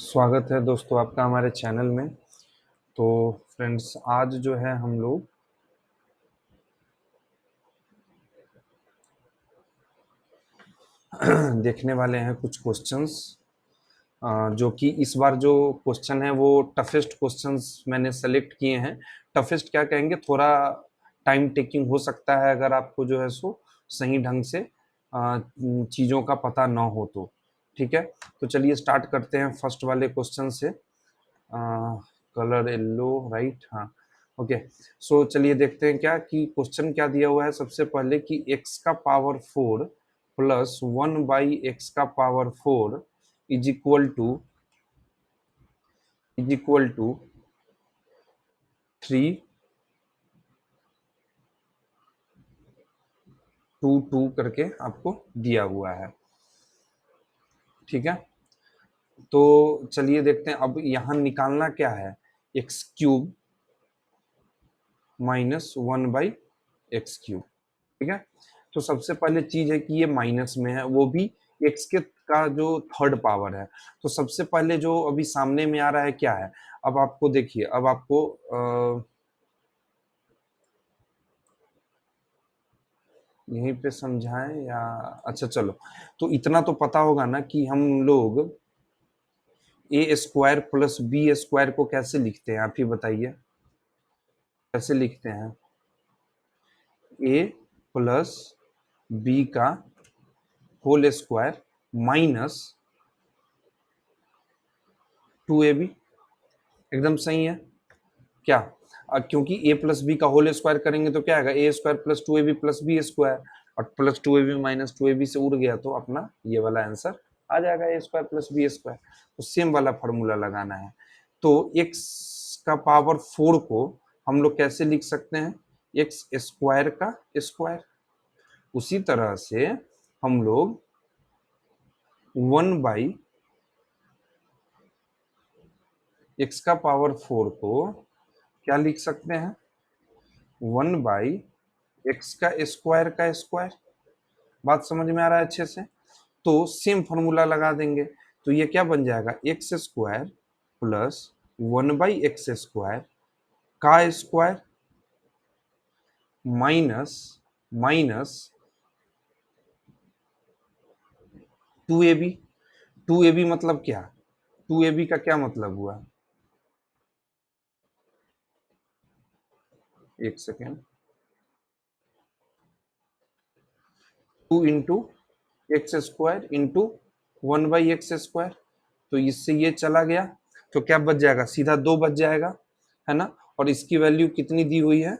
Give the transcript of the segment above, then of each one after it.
स्वागत है दोस्तों आपका हमारे चैनल में। तो फ्रेंड्स, आज जो है हम लोग देखने वाले हैं कुछ क्वेश्चंस, जो कि इस बार जो क्वेश्चन है वो टफेस्ट क्वेश्चंस मैंने सेलेक्ट किए हैं। टफेस्ट क्या कहेंगे, थोड़ा टाइम टेकिंग हो सकता है अगर आपको जो है सो सही ढंग से चीज़ों का पता ना हो तो। ठीक है, तो चलिए स्टार्ट करते हैं फर्स्ट वाले क्वेश्चन से। Colour yellow, right? हाँ, ओके। सो चलिए देखते हैं क्या कि क्वेश्चन क्या दिया हुआ है। सबसे पहले कि x का पावर 4 प्लस 1/x का पावर 4 इज इक्वल टू 3 2 2 करके आपको दिया हुआ है। ठीक है, तो चलिए देखते हैं अब यहाँ निकालना क्या है। x³ minus 1/x³। ठीक है, तो सबसे पहले चीज है कि ये माइनस में है, वो भी x के का जो थर्ड पावर है। तो सबसे पहले जो अभी सामने में आ रहा है क्या है, अब आपको देखिए, अब आपको यहीं पे समझाएं या अच्छा चलो, तो इतना तो पता होगा ना कि हम लोग a² प्लस b² को कैसे लिखते हैं, आप ही बताइए कैसे लिखते हैं। a प्लस बी का होल स्क्वायर माइनस 2ab। एकदम सही है क्या? क्योंकि a प्लस बी का होल स्क्वायर करेंगे तो क्या आएगा, a² plus 2ab plus b², और प्लस 2ab माइनस 2ab से उड़ गया तो अपना ये वाला आंसर आ जाएगा, a² प्लस b²। तो सेम वाला फॉर्मूला लगाना है। तो x का पावर 4 को हम लोग कैसे लिख सकते हैं, x² का स्क्वायर। उसी तरह से हम लोग 1/x का पावर 4 को क्या लिख सकते हैं, 1/x का स्क्वायर। बात समझ में आ रहा है अच्छे से? तो सेम फॉर्मूला लगा देंगे, तो ये क्या बन जाएगा, x² प्लस 1/x² का square minus minus 2ab। 2ab मतलब क्या, 2ab का क्या मतलब हुआ, एक सेकेंड। 2 × x² × 1/x²। तो इससे ये चला गया, तो क्या बच जाएगा, सीधा 2 बच जाएगा, है ना? और इसकी वैल्यू कितनी दी हुई है,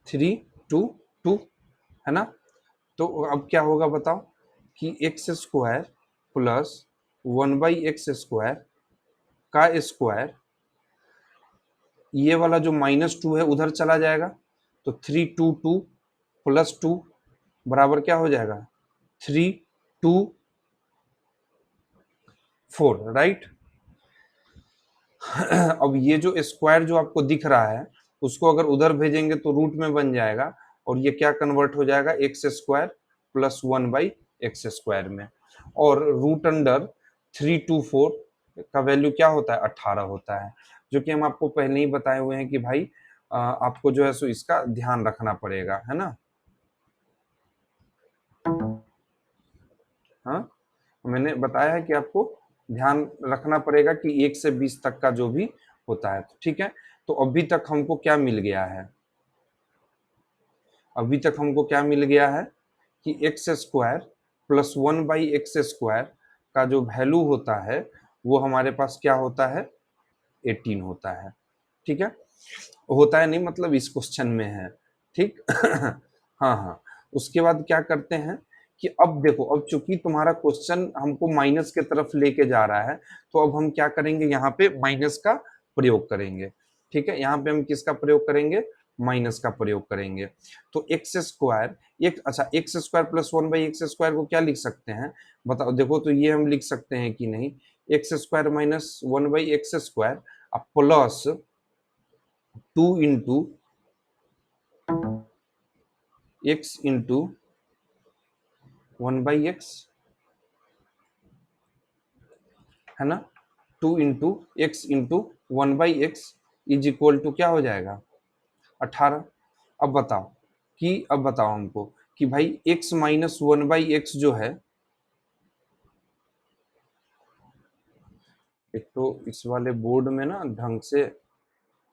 3 2 2, है ना? तो अब क्या होगा बताओ कि x² प्लस 1/x² का स्क्वायर, ये वाला जो -2 है उधर चला जाएगा, तो 3 2 2 प्लस 2 बराबर क्या हो जाएगा, 3 2 4, राइट? अब ये जो स्क्वायर जो आपको दिख रहा है उसको अगर उधर भेजेंगे तो रूट में बन जाएगा, और ये क्या कन्वर्ट हो जाएगा, x² प्लस 1/x² में। और रूट अंडर 3 2 4 का वैल्यू क्या होता है, 18 होता है, जो कि हम आपको पहले ही बताए हुए हैं कि भाई आपको जो है सो इसका ध्यान रखना पड़ेगा, है ना? हाँ, मैंने बताया है कि आपको ध्यान रखना पड़ेगा कि 1 से 20 तक का जो भी होता है। ठीक है, तो अभी तक हमको क्या मिल गया है, अभी तक हमको क्या मिल गया है कि x² प्लस 1/x² का जो वैल्यू होता है वो हमारे पास क्या होता है, 18 होता है। ठीक है, होता है नहीं मतलब इस क्वेश्चन में है। ठीक हाँ हाँ, उसके बाद क्या करते हैं कि अब देखो, अब चूंकि तुम्हारा क्वेश्चन हमको माइनस के तरफ लेके जा रहा है, तो अब हम क्या करेंगे, यहाँ पे माइनस का प्रयोग करेंगे। ठीक है, यहाँ पे हम किसका प्रयोग करेंगे, माइनस का प्रयोग करेंगे। तो x², एक अच्छा, x² प्लस 1/x² को क्या लिख सकते हैं बताओ, देखो तो ये हम लिख सकते हैं कि नहीं, x² minus 1/x² plus 2 into x into 1/x, है ना? Two into x into 1/x is equal to क्या हो जाएगा 18। अब बताओ हमको कि भाई x माइनस 1/x जो है, एक तो इस वाले बोर्ड में ना ढंग से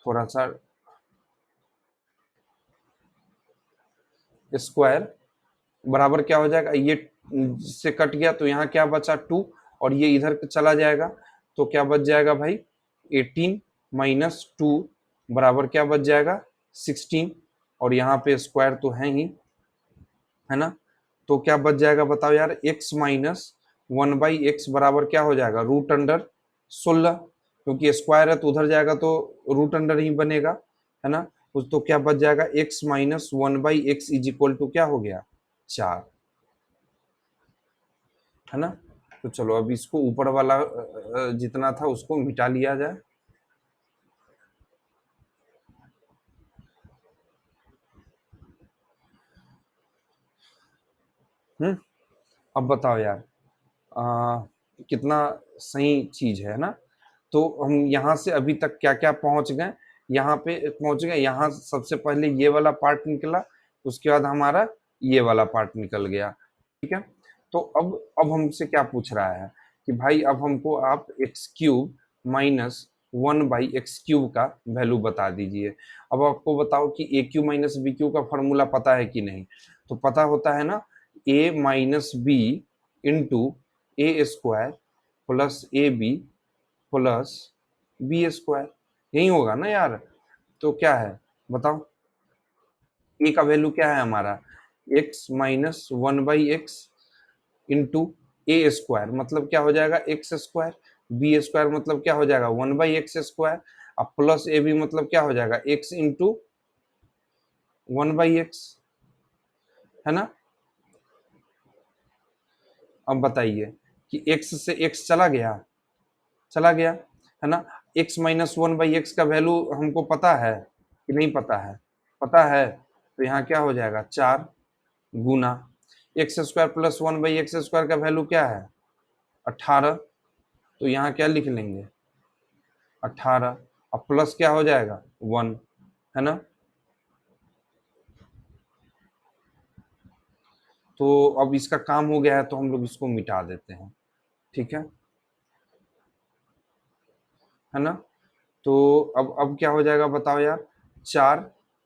थोड़ा सा स्क्वायर बराबर क्या हो जाएगा, ये से कट गया तो यहाँ क्या बचा 2, और ये इधर चला जाएगा तो क्या बच जाएगा भाई 18 माइनस 2 बराबर क्या बच जाएगा 16, और यहाँ पे स्क्वायर तो है ना, तो क्या बच जाएगा बताओ यार, x माइनस 1/x बराबर क्या हो जाएगा रूट अंडर 16, क्योंकि स्क्वायर है तो उधर जाएगा तो रूट अंडर ही बनेगा, है ना। तो क्या बच जाएगा x minus 1/x is equal to क्या हो गया 4, है ना। तो चलो अब इसको ऊपर वाला जितना था उसको मिटा लिया जाए। अब बताओ यार, आ, कितना सही चीज है ना। तो हम यहाँ से अभी तक क्या क्या पहुंच गए, यहाँ पे पहुंच गए, यहाँ सबसे पहले ये वाला पार्ट निकला, उसके बाद हमारा ये वाला पार्ट निकल गया, ठीक है। तो अब हमसे क्या पूछ रहा है कि भाई अब हमको आप एक्स क्यूब माइनस 1/x³ का वैल्यू बता दीजिए। अब आपको बताओ कि a cube minus b cube का फॉर्मूला पता है कि नहीं, तो पता होता है ना, a minus b into a square plus a b plus b square, यही होगा ना यार। तो क्या है बताओ, ए का वैल्यू क्या है हमारा x minus 1/x into a square, मतलब क्या हो जाएगा एक्स स्क्वायर, बी स्क्वायर मतलब क्या हो जाएगा 1/x², अब प्लस ए बी मतलब क्या हो जाएगा x इंटू 1/x, है ना। अब बताइए कि x से x चला गया, है ना। x माइनस 1/x का वैल्यू हमको पता है कि नहीं पता है, पता है, तो यहाँ क्या हो जाएगा 4 गुना x² प्लस 1/x² का वैल्यू क्या है 18, तो यहाँ क्या लिख लेंगे 18, अब प्लस क्या हो जाएगा 1, है ना। तो अब इसका काम हो गया है तो हम लोग इसको मिटा देते हैं, ठीक है ना। तो अब क्या हो जाएगा बताओ यार, 4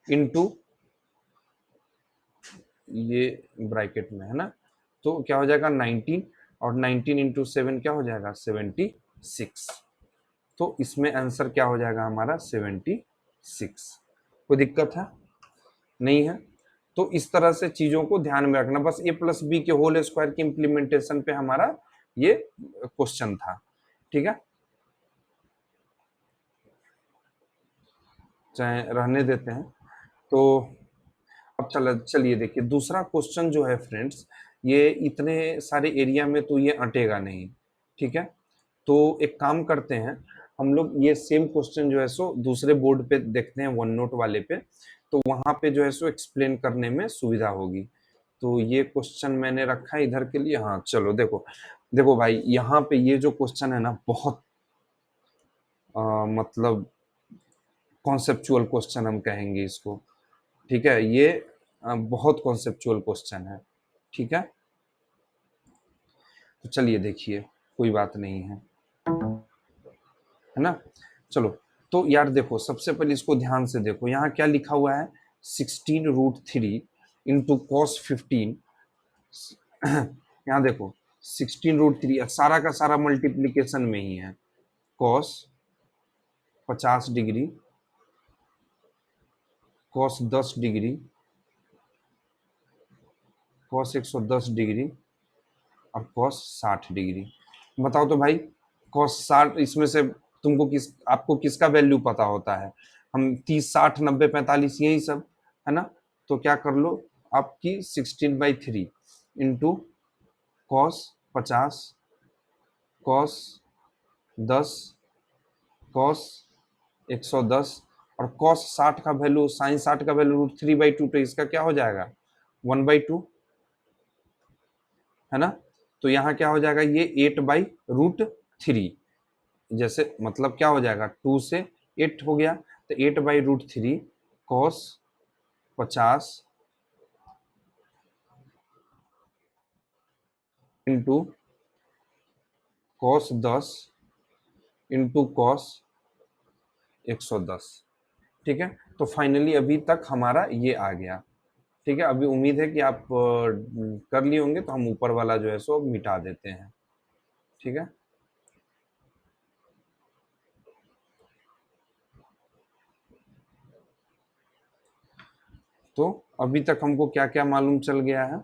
इंटू ये ब्रैकेट में, है ना, तो क्या हो जाएगा 19, और 19 इंटू 7 क्या हो जाएगा 76, तो इसमें आंसर क्या हो जाएगा हमारा 76। कोई दिक्कत है नहीं है। तो इस तरह से चीजों को ध्यान में रखना, बस ए प्लस बी के होल स्क्वायर की इंप्लीमेंटेशन पे हमारा ये क्वेश्चन था, ठीक है, चाहे रहने देते हैं। तो अब चलिए देखिए दूसरा क्वेश्चन जो है फ्रेंड्स, ये इतने सारे एरिया में तो ये अटेगा नहीं, ठीक है। तो एक काम करते हैं, हम लोग ये सेम क्वेश्चन जो है सो दूसरे बोर्ड पे देखते हैं, वन नोट वाले पे, तो वहां पे जो है सो एक्सप्लेन करने में सुविधा होगी। तो ये क्वेश्चन मैंने रखा है इधर के लिए, हाँ चलो देखो, देखो भाई यहाँ पे ये जो क्वेश्चन है ना बहुत मतलब कॉन्सेप्चुअल क्वेश्चन हम कहेंगे इसको, ठीक है, ये बहुत कॉन्सेप्चुअल क्वेश्चन है, ठीक तो चलिए देखिए, कोई बात नहीं है ना। चलो, तो यार देखो सबसे पहले इसको ध्यान से देखो, यहाँ क्या लिखा हुआ है 16√3 इंटू कॉस 15, यहाँ देखो 16√3 सारा का सारा मल्टीप्लीकेशन में ही है, cos 50 degree, cos 10 degree, cos 110 degree, और कॉस 60 डिग्री। बताओ तो भाई, कॉस 60 इसमें से तुमको आपको किसका वैल्यू पता होता है, हम 30 60 90 45 यही सब, है ना। तो क्या कर लो, आपकी 16/3 इंटू कॉस 50, कॉस 10, कॉस 110, और कॉस 60 का वैल्यू, साइन 60 का वैल्यू √3/2, तो इसका क्या हो जाएगा 1/2, है ना। तो यहाँ क्या हो जाएगा ये 8/√3, जैसे मतलब क्या हो जाएगा, 2 से 8 हो गया, तो 8/√3 cos 50 into cos 10 into cos 110। ठीक है, तो फाइनली अभी तक हमारा ये आ गया। ठीक है, अभी उम्मीद है कि आप कर लिए होंगे, तो हम ऊपर वाला जो है सो मिटा देते हैं। ठीक है, तो अभी तक हमको क्या क्या मालूम चल गया है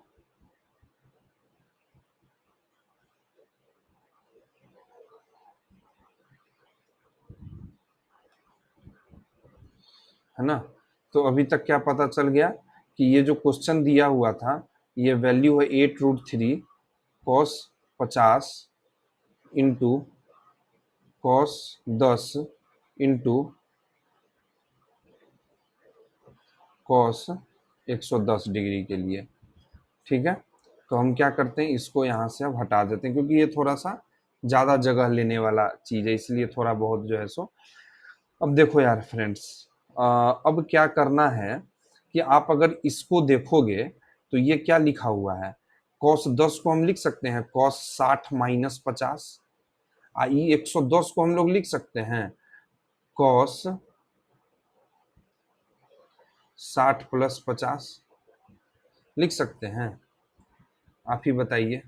ना? तो अभी तक क्या पता चल गया कि ये जो क्वेश्चन दिया हुआ था, ये वैल्यू है 8√3 cos 50 into cos 10 into cos 110 degree के लिए। ठीक है, तो हम क्या करते हैं, इसको यहाँ से अब हटा देते हैं, क्योंकि ये थोड़ा सा ज़्यादा जगह लेने वाला चीज़ है, इसलिए थोड़ा बहुत जो है सो। अब देखो यार फ्रेंड्स, अब क्या करना है कि आप अगर इसको देखोगे तो ये क्या लिखा हुआ है, cos 10 को हम लिख सकते हैं cos 60 - 50। आई 110 को हम लोग लिख सकते हैं cos 60 + 50 लिख सकते हैं। आप ही बताइए,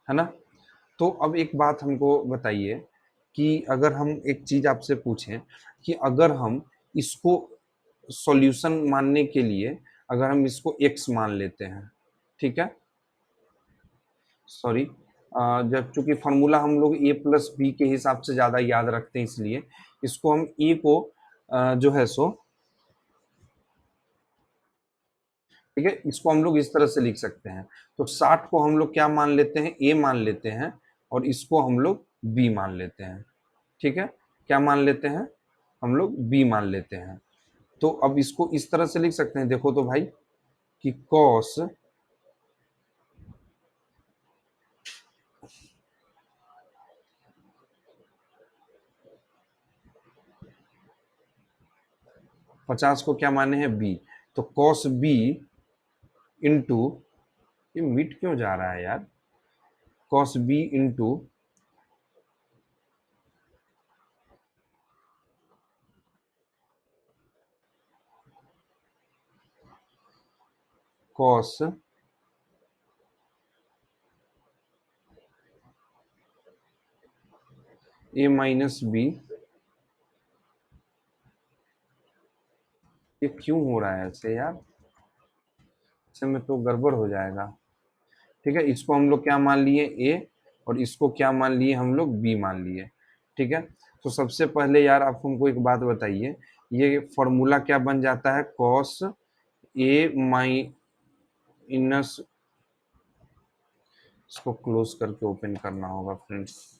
है ना? तो अब एक बात हमको बताइए कि अगर हम एक चीज आपसे पूछें कि अगर हम इसको सॉल्यूशन मानने के लिए अगर हम इसको x मान लेते हैं, ठीक है, सॉरी, जब चूंकि फॉर्मूला हम लोग a+b के हिसाब से ज्यादा याद रखते हैं, इसलिए इसको हम a को जो है सो, ठीक है, इसको हम लोग इस तरह से लिख सकते हैं। तो 60 को हम लोग क्या मान लेते हैं, a मान लेते हैं, और इसको हम लोग b मान लेते हैं। ठीक है, क्या मान लेते हैं, हम लोग b मान लेते हैं। तो अब इसको इस तरह से लिख सकते हैं, देखो तो भाई, कि cos 50 को क्या माने हैं, b। तो cos b इंटू, ये मिट क्यों जा रहा है यार, cos b into cos a-b। ये क्यों हो रहा है ऐसे यार, ऐसे में तो गड़बड़ हो जाएगा। ठीक है, इसको हम लोग क्या मान लिए, a, और इसको क्या मान लिए, हम लोग b मान लिए। ठीक है, तो सबसे पहले यार आप हमको एक बात बताइए, ये फॉर्मूला क्या बन जाता है, cos a- इसको क्लोज करके ओपन करना होगा फ्रेंड्स।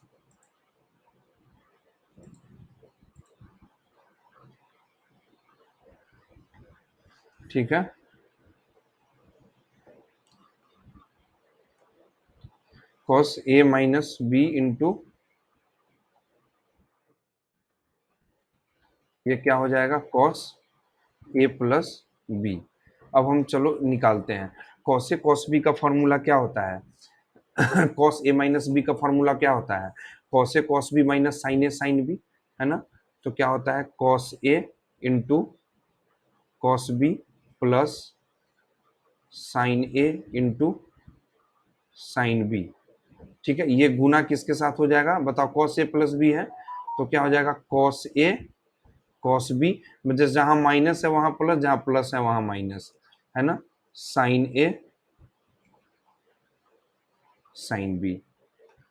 ठीक है, cos a-b इंटू, ये क्या हो जाएगा, cos a+b। अब हम चलो निकालते हैं, cos a cos b का फॉर्मूला क्या होता है cos a-b का फॉर्मूला क्या होता है, cos a cos b minus sin a sin b, है ना? तो क्या होता है, cos a into cos b plus sin a into sin b। ठीक है, ये गुना किसके साथ हो जाएगा बताओ, cos a प्लस b है, तो क्या हो जाएगा, cos a cos b, मतलब जहां माइनस है वहां प्लस, जहां प्लस है वहां माइनस, है ना, sin a sin b।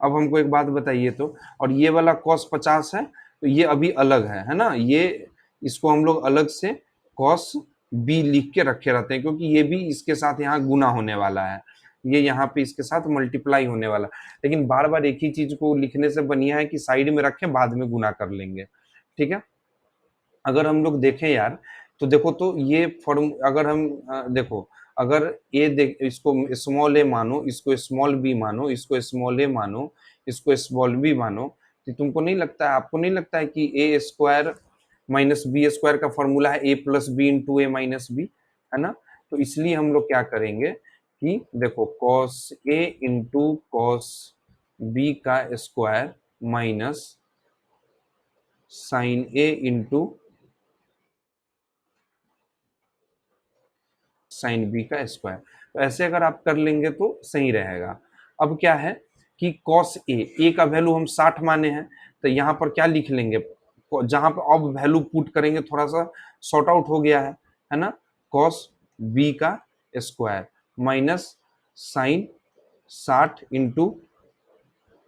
अब हमको एक बात बताइए तो, और ये वाला cos 50 है, तो ये अभी अलग है ना, ये इसको हम लोग अलग से cos b लिख के रखे रहते हैं, क्योंकि ये भी इसके साथ यहाँ गुना होने वाला है, ये यहाँ पे इसके साथ मल्टीप्लाई होने वाला। लेकिन बार बार एक ही चीज को लिखने से बढ़िया है कि साइड में रखें, बाद में गुना कर लेंगे। ठीक है, अगर हम लोग देखें यार, तो देखो तो ये फॉर्म, अगर हम देखो, अगर ए देख, इसको स्मॉल ए मानो, इसको स्मॉल बी मानो, इसको स्मॉल ए मानो, इसको स्मॉल बी मानो, तो तुमको नहीं लगता है, आपको नहीं लगता है कि ए स्क्वायर माइनस बी स्क्वायर का फॉर्मूला है ए प्लस बी इंटू ए माइनस बी, है ना? तो इसलिए हम लोग क्या करेंगे कि देखो cos A into cos B का स्क्वायर माइनस साइन ए इंटू साइन बी का स्क्वायर। तो ऐसे अगर आप कर लेंगे तो सही रहेगा। अब क्या है कि कॉस ए का वैल्यू हम 60 माने हैं, तो यहाँ पर क्या लिख लेंगे, जहां पर अब वैल्यू पुट करेंगे थोड़ा सा सॉर्ट आउट हो गया है ना? कॉस बी का square minus sine 60 into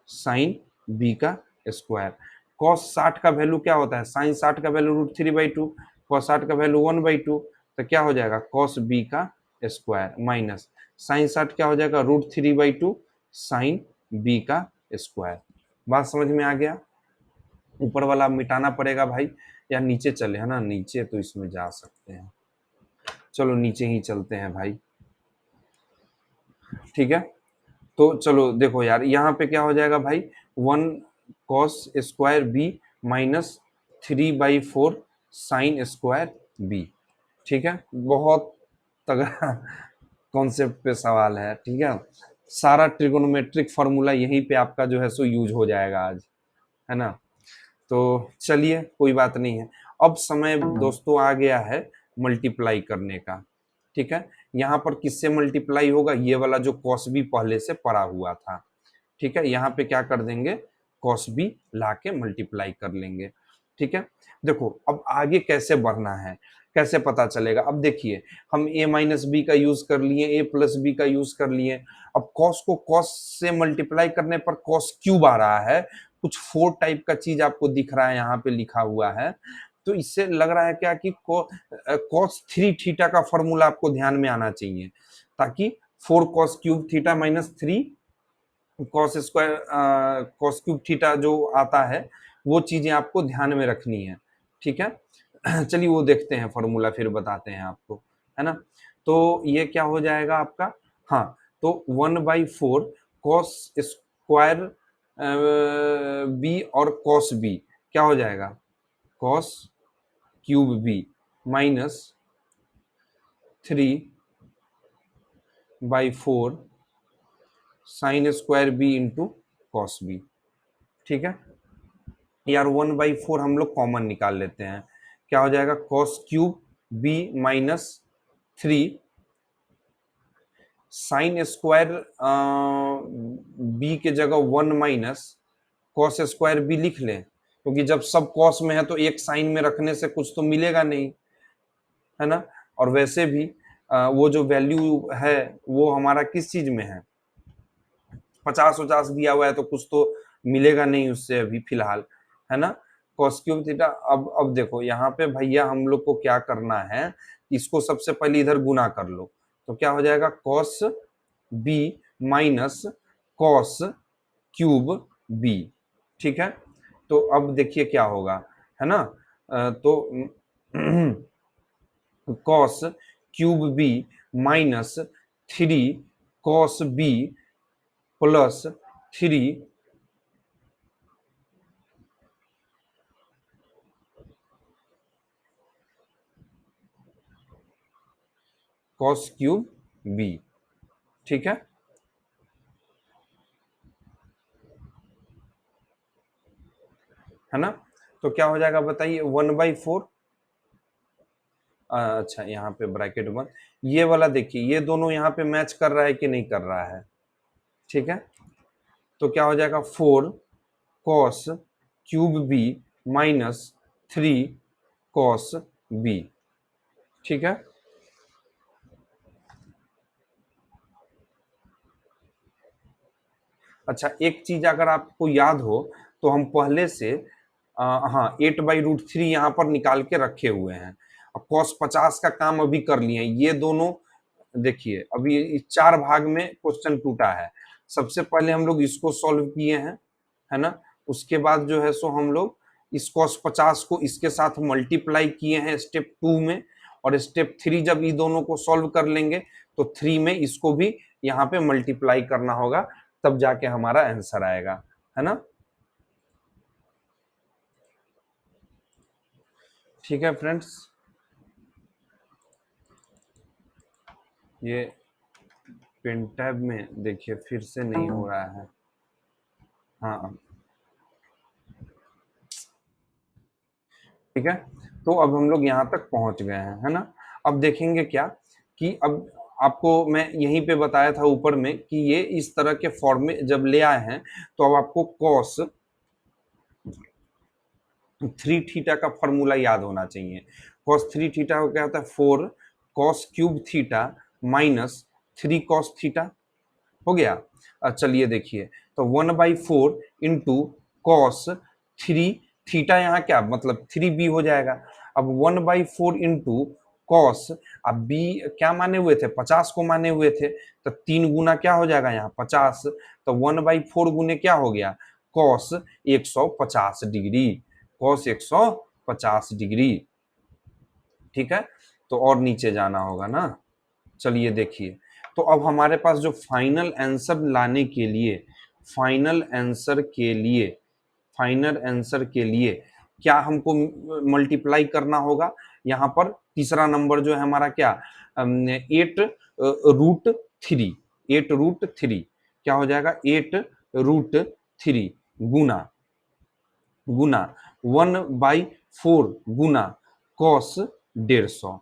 sine B का स्क्वायर। कॉस 60 का वैल्यू क्या होता है, साइन 60 का वैल्यू √3/2, कॉस 60 का वैल्यू 1/2, तो क्या हो जाएगा कॉस बी का स्क्वायर माइनस साइन 60 क्या हो जाएगा √3/2 साइन बी का स्क्वायर। बात समझ में आ गया? ऊपर वाला मिटाना पड़ेगा भाई, या नीचे चले, है ना? नीचे तो इसमें जा सकते हैं, चलो नीचे ही चलते हैं भाई, ठीक है? तो चलो देखो यार, यहाँ पे क्या हो जाएगा भाई, 1 cos square B minus 3/4 sine square B, ठीक है? बहुत तगड़ा कॉन्सेप्ट पे सवाल है, ठीक है? सारा ट्रिगोनोमेट्रिक फॉर्मूला यहीं पे आपका जो है सो यूज हो जाएगा आज, है ना? तो चलिए कोई बात नहीं है। अब समय दोस्तों आ गया है मल्टीप्लाई करने का, ठीक है? यहाँ पर किससे मल्टीप्लाई होगा, ये वाला जो कॉस बी पहले से पड़ा हुआ था, ठीक है? यहाँ पे क्या कर देंगे, कॉस बी ला के मल्टीप्लाई कर लेंगे, ठीक है? देखो अब आगे कैसे बढ़ना है, कैसे पता चलेगा? अब देखिए, हम a माइनस बी का यूज कर लिए, a प्लस बी का यूज कर लिए। अब कॉस को कॉस से मल्टीप्लाई करने पर कॉस क्यूब आ रहा है, कुछ 4 टाइप का चीज आपको दिख रहा है, यहाँ पे लिखा हुआ है। तो इससे लग रहा है क्या कि कॉस 3 थीटा का फॉर्मूला आपको ध्यान में आना चाहिए, ताकि 4 cos cube theta minus 3 cos square cos cube theta जो आता है, वो चीजें आपको ध्यान में रखनी है, ठीक है? चलिए वो देखते हैं फॉर्मूला, फिर बताते हैं आपको, है ना? तो ये क्या हो जाएगा आपका, हाँ, तो 1/4 कॉस स्क्वायर बी और कॉस बी क्या हो जाएगा, cos cube B minus 3/4 sine square B into cos B, ठीक है? यार 1/4 हम लोग कॉमन निकाल लेते हैं, क्या हो जाएगा, cos cube B minus 3 sine square B के जगह 1 माइनस कॉस स्क्वायर बी लिख लें, क्योंकि जब सब कॉस में है तो एक साइन में रखने से कुछ तो मिलेगा नहीं, है ना? और वैसे भी वो जो वैल्यू है वो हमारा किस चीज में है, 50-50 दिया हुआ है, तो कुछ तो मिलेगा नहीं उससे अभी फिलहाल, है ना? Cos cube theta. अब देखो यहाँ पे भैया हम लोग को क्या करना है, इसको सबसे पहले इधर गुना कर लो, तो क्या हो जाएगा, cos B minus cos cube B, ठीक है? तो अब देखिए क्या होगा, है ना? तो cos cube B minus 3 cos B plus 3 cos cube B, ठीक है ना? तो क्या हो जाएगा बताइए, 1/4, अच्छा यहाँ पे ब्रैकेट 1, ये वाला देखिए, ये दोनों यहाँ पे मैच कर रहा है कि नहीं कर रहा है, ठीक है? तो क्या हो जाएगा, 4 cos cube B minus 3 cos B, ठीक है? अच्छा एक चीज अगर आपको याद हो, तो हम पहले से हाँ 8/√3 यहाँ पर निकाल के रखे हुए हैं, और cos 50 का काम अभी कर लिए हैं। ये दोनों देखिए, अभी इस 4 भाग में क्वेश्चन टूटा है। सबसे पहले हम लोग इसको सॉल्व किए हैं, है ना? उसके बाद जो है सो हम लोग इस cos 50 को इसके साथ मल्टीप्लाई किए हैं स्टेप 2 में, और स्टेप 3 जब ये दोनों को सॉल्व कर लेंगे तो 3 में इसको भी यहाँ पे मल्टीप्लाई करना होगा, तब जाके हमारा आंसर आएगा, है ना। ठीक है फ्रेंड्स, ये पेन टैब में देखिए फिर से नहीं हो रहा है। हाँ ठीक है, तो अब हम लोग यहाँ तक पहुंच गए हैं, है ना। अब देखेंगे क्या कि अब आपको मैं यहीं पे बताया था ऊपर में कि ये इस तरह के फॉर्म में जब ले आए हैं, तो अब आपको कॉस 3 थीटा का फॉर्मूला याद होना चाहिए। कॉस 3 थीटा को क्या होता है, 4 cos cube theta minus 3 cos theta, हो गया। चलिए देखिए, तो 1/4 इंटू कॉस 3 थीटा, यहाँ क्या मतलब 3b हो जाएगा। अब 1/4 इंटू कॉस, अब b क्या माने हुए थे, 50 को माने हुए थे, तो 3 गुना क्या हो जाएगा यहाँ 50, तो 1/4 गुने क्या हो गया कॉस 150 डिग्री, कॉस 150 डिग्री। ठीक है, तो और नीचे जाना होगा ना। चलिए देखिए, तो अब हमारे पास जो फाइनल आंसर लाने के लिए, फाइनल आंसर के लिए, फाइनल आंसर के लिए क्या हमको मल्टीप्लाई करना होगा। यहाँ पर तीसरा नंबर जो है हमारा क्या 8√3, 8√3 क्या हो जाएगा 8√3 गुना गुना 1/4 गुना कॉस 150,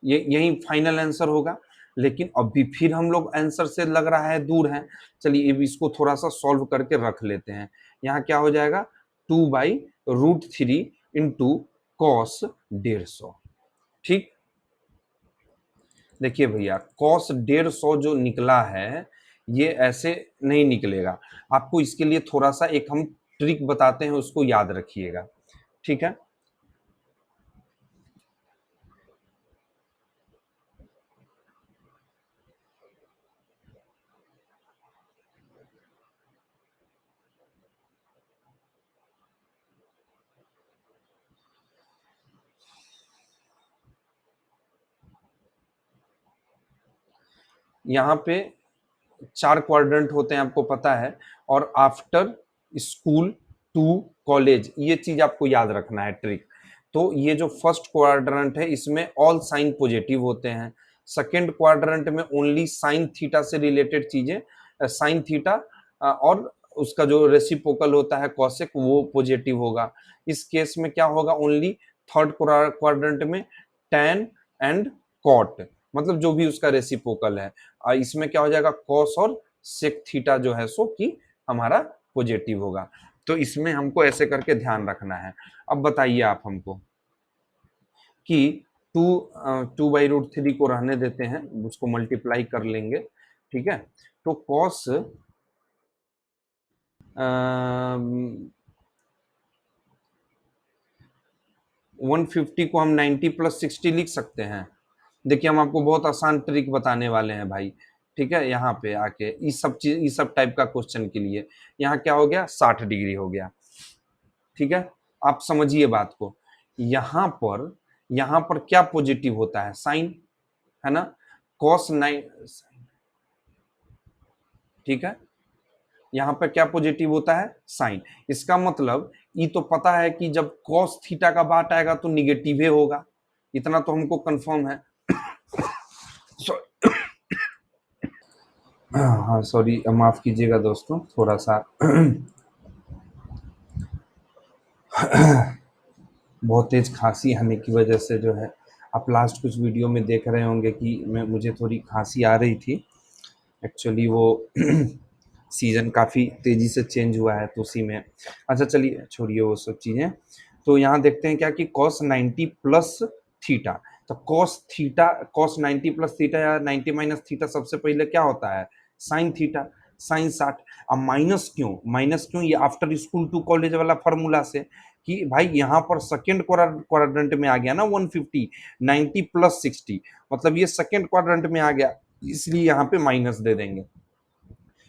ये यही फाइनल आंसर होगा। लेकिन अभी फिर हम लोग आंसर से लग रहा है दूर है, चलिए अब इसको थोड़ा सा सॉल्व करके रख लेते हैं। यहाँ क्या हो जाएगा 2/√3 इंटू कॉस 150। ठीक, देखिए भैया कॉस 150 जो निकला है ये ऐसे नहीं निकलेगा, आपको इसके लिए थोड़ा सा एक हम ट्रिक बताते हैं, उसको याद रखिएगा। ठीक है, यहाँ पे 4 क्वाड्रेंट होते हैं आपको पता है, और आफ्टर स्कूल टू कॉलेज, ये चीज आपको याद रखना है ट्रिक। तो ये जो फर्स्ट क्वाड्रेंट है इसमें ऑल साइन पॉजिटिव होते हैं, सेकेंड क्वाड्रेंट में ओनली साइन थीटा से रिलेटेड चीजें, साइन थीटा और उसका जो रेसिप्रोकल होता है कॉसेक वो पॉजिटिव होगा। इस केस में क्या होगा ओनली थर्ड क्वाड्रेंट में टैन एंड कॉट, मतलब जो भी उसका रेसिप्रोकल है। इसमें क्या हो जाएगा कॉस और सेक थीटा जो है सो कि हमारा पॉजिटिव होगा। तो इसमें हमको ऐसे करके ध्यान रखना है। अब बताइए आप हमको कि 2/√3 को रहने देते हैं, उसको मल्टीप्लाई कर लेंगे। ठीक है, तो कॉस 150 को हम 90+60 लिख सकते हैं। देखिए हम आपको बहुत आसान ट्रिक बताने वाले हैं भाई। ठीक है, यहाँ पे आके इस सब चीज, इस सब टाइप का क्वेश्चन के लिए यहाँ क्या हो गया 60 डिग्री हो गया। ठीक है, आप समझिए बात को। यहाँ पर क्या पॉजिटिव होता है साइन, है ना, cos 9। ठीक है, यहाँ पर क्या पॉजिटिव होता है साइन, इसका मतलब ये तो पता है कि जब cos थीटा का बात आएगा तो निगेटिव होगा, इतना तो हमको कंफर्म है। हाँ सॉरी, माफ कीजिएगा दोस्तों, थोड़ा सा बहुत तेज खांसी आने की वजह से जो है, आप लास्ट कुछ वीडियो में देख रहे होंगे कि मुझे थोड़ी खांसी आ रही थी। एक्चुअली वो सीज़न काफ़ी तेज़ी से चेंज हुआ है तो उसी में। अच्छा चलिए छोड़िए वो सब चीज़ें, तो यहाँ देखते हैं क्या कि cos 90 प्लस थीटा, तो cos 90 प्लस थीटा या 90 माइनस थीटा सबसे पहले क्या होता है साइन थीटा, साइन 60। अब माइनस क्यों, ये आफ्टर स्कूल टू कॉलेज वाला फॉर्मूला से कि भाई यहाँ पर सेकेंड क्वाड्रेंट में आ गया ना 150, 90+60, मतलब ये सेकेंड क्वाड्रेंट में आ गया, इसलिए यहाँ पे माइनस दे देंगे।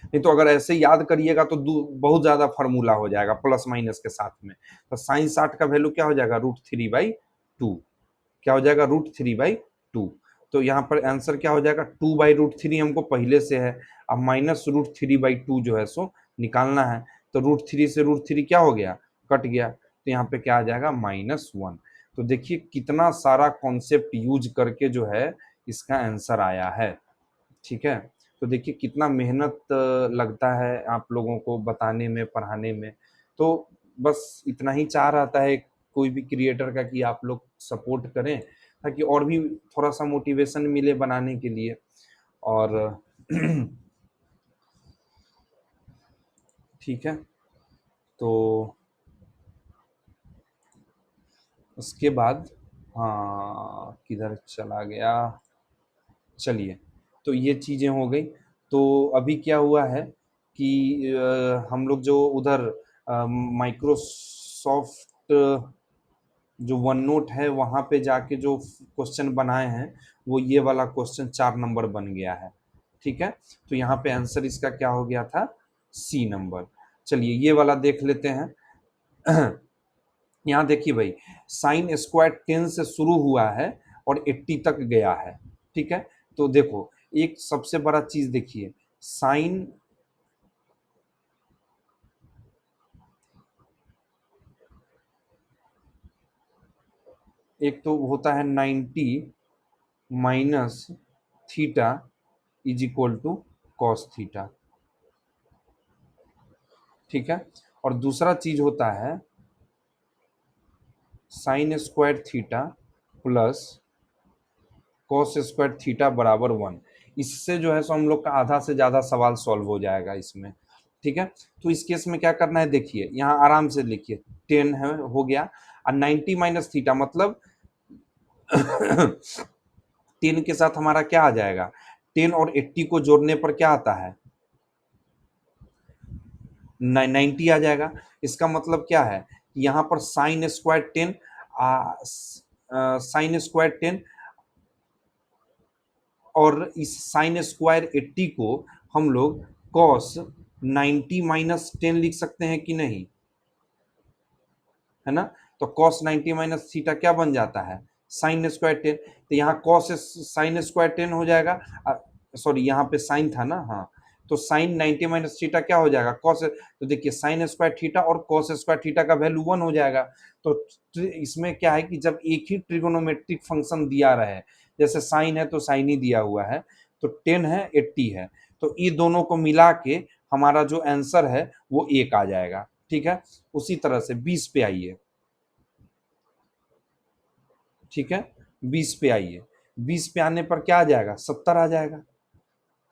नहीं तो अगर ऐसे याद करिएगा तो बहुत ज्यादा फार्मूला हो जाएगा प्लस माइनस के साथ में। तो साइन 60 का वैल्यू क्या हो जाएगा √3/2, क्या हो जाएगा √3/2। तो यहाँ पर आंसर क्या हो जाएगा, 2/√3 हमको पहले से है, अब -√3/2 जो है सो निकालना है। तो √3 से √3 क्या हो गया, कट गया, तो यहाँ पे क्या आ जाएगा -1। तो देखिए कितना सारा कॉन्सेप्ट यूज करके जो है इसका आंसर आया है। ठीक है, तो देखिए कितना मेहनत लगता है आप लोगों को बताने में, पढ़ाने में। तो बस इतना ही चाह रहता है कोई भी क्रिएटर का कि आप लोग सपोर्ट करें, ताकि और भी थोड़ा सा मोटिवेशन मिले बनाने के लिए। और ठीक है, तो उसके बाद, हाँ किधर चला गया, चलिए, तो ये चीज़ें हो गई। तो अभी क्या हुआ है कि हम लोग जो उधर माइक्रोसॉफ्ट जो वन नोट है वहाँ पे जाके जो क्वेश्चन बनाए हैं, वो ये वाला क्वेश्चन 4 नंबर बन गया है। ठीक है, तो यहाँ पे आंसर इसका क्या हो गया था, सी नंबर। चलिए ये वाला देख लेते हैं। यहाँ देखिए भाई, साइन स्क्वायर 10 से शुरू हुआ है और 80 तक गया है। ठीक है, तो देखो एक सबसे बड़ा चीज देखिए, साइन, एक तो होता है 90 minus theta is equal to cos theta. ठीक है, और दूसरा चीज होता है sine square theta plus cos square theta बराबर 1। इससे जो है सो हम लोग का आधा से ज्यादा सवाल सॉल्व हो जाएगा इसमें। ठीक है, तो इस केस में क्या करना है, देखिए यहाँ आराम से लिखिए, 10 है हो गया, और 90 माइनस थीटा मतलब 10 के साथ हमारा क्या आ जाएगा, 10 और 80 को जोड़ने पर क्या आता है, 90 आ जाएगा। इसका मतलब क्या है, यहाँ पर साइन स्क्वायर 10, साइन स्क्वायर 10 और इस साइन स्क्वायर 80 को हम लोग कॉस 90 माइनस 10 लिख सकते हैं कि नहीं, है ना। तो कॉस 90 माइनस थीटा क्या बन जाता है, साइन स्क्वायर 10। तो यहाँ कॉस साइन स्क्वायर 10 हो जाएगा, सॉरी यहाँ पे साइन था ना, हाँ, तो साइन 90 माइनस थीटा क्या हो जाएगा, कॉस। तो देखिए साइन स्क्वायर थीटा और कॉस स्क्वायर थीटा का वैल्यू 1 हो जाएगा। तो इसमें क्या है कि जब एक ही ट्रिगोनोमेट्रिक फंक्शन दिया रहे, जैसे साइन है तो साइन ही दिया हुआ है, तो 10 है 80 है, तो ये दोनों को मिला के हमारा जो आंसर है वो 1 आ जाएगा। ठीक है, उसी तरह से 20 पे आइए। ठीक है, 20 पे आइए, 20 पे आने पर क्या आ जाएगा, 70 आ जाएगा।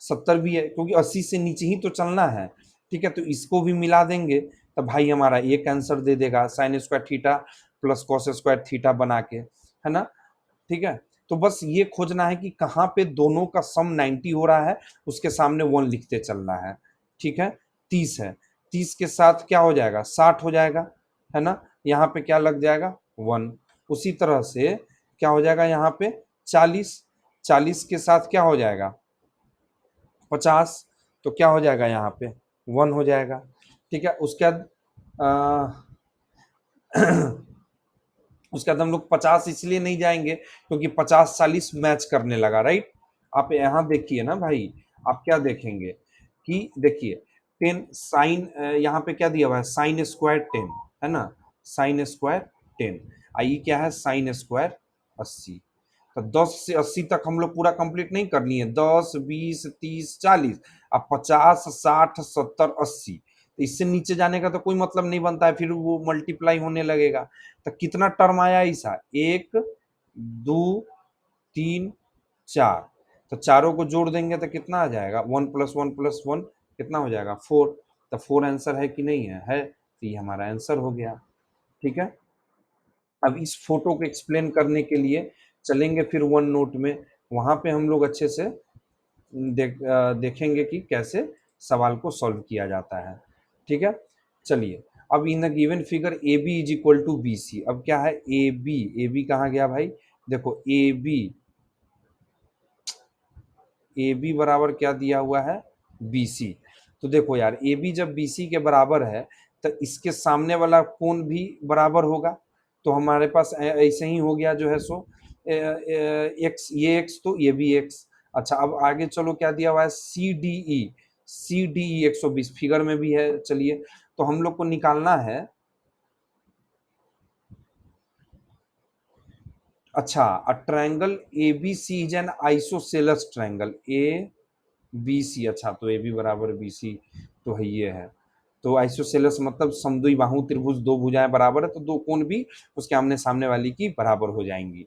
70 भी है क्योंकि 80 से नीचे ही तो चलना है। ठीक है, तो इसको भी मिला देंगे तो भाई हमारा एक आंसर दे देगा, sign square theta plus cos square theta बना के, है ना। ठीक है, तो बस ये खोजना है कि कहाँ पे दोनों का सम 90 हो रहा है, उसके सामने 1 लिखते चलना है। ठीक है, 30 है, 30 के साथ क्या हो जाएगा, 60 हो जाएगा, है ना। यहाँ पे क्या लग जाएगा, 1। उसी तरह से क्या हो जाएगा यहाँ पे, 40, 40 के साथ क्या हो जाएगा, 50, तो क्या हो जाएगा यहाँ पे, 1 हो जाएगा। ठीक है, उसके बाद उसके बाद हम लोग 50 इसलिए नहीं जाएंगे क्योंकि 50 40 मैच करने लगा, राइट। आप यहाँ देखिए ना भाई, आप क्या देखेंगे कि देखिए 10 साइन, यहाँ पे क्या दिया हुआ है, साइन स्क्वायर 10, है ना, साइन स्क्वायर 10, आई क्या है, साइन स्क्वायर 80। तो 10 से 80 तक हम लोग पूरा कंप्लीट नहीं करनी है, 10 20 30 40, अब 50 60 70 80, तो इससे नीचे जाने का तो कोई मतलब नहीं बनता है, फिर वो मल्टीप्लाई होने लगेगा। तो कितना टर्म आया ऐसा, 1 2 3 4, तो चारों को जोड़ देंगे तो कितना आ जाएगा, 1 + 1 + 1 कितना हो जाएगा, 4। तो 4 आंसर है कि नहीं है, तो ये हमारा आंसर हो गया। ठीक है, अब इस फोटो को एक्सप्लेन करने के लिए चलेंगे फिर वन नोट में, वहां पे हम लोग अच्छे से देखेंगे कि कैसे सवाल को सॉल्व किया जाता है। ठीक है, चलिए, अब in the given figure A B is equal to B C, अब क्या है, ए बी कहाँ गया भाई, देखो ए बी बराबर क्या दिया हुआ है, बी सी। तो देखो यार, ए बी जब बी सी के बराबर है तो इसके सामने वाला कोण भी बराबर होगा, तो हमारे पास ऐसे ही हो गया जो है सो, एक्स, ये एक्स तो ये भी एक्स। अच्छा अब आगे चलो क्या दिया हुआ है, C D E, C D E 120 figure में भी है। चलिए तो हम लोग को निकालना है, अच्छा a triangle A B C is an isosceles triangle A B C. अच्छा तो ए बी बराबर बी सी तो है, ये है। तो आइसोसेलेस मतलब समद्विबाहु त्रिभुज, दो भुजाएं बराबर है तो दो कोण भी उसके आमने सामने वाली की बराबर हो जाएंगी।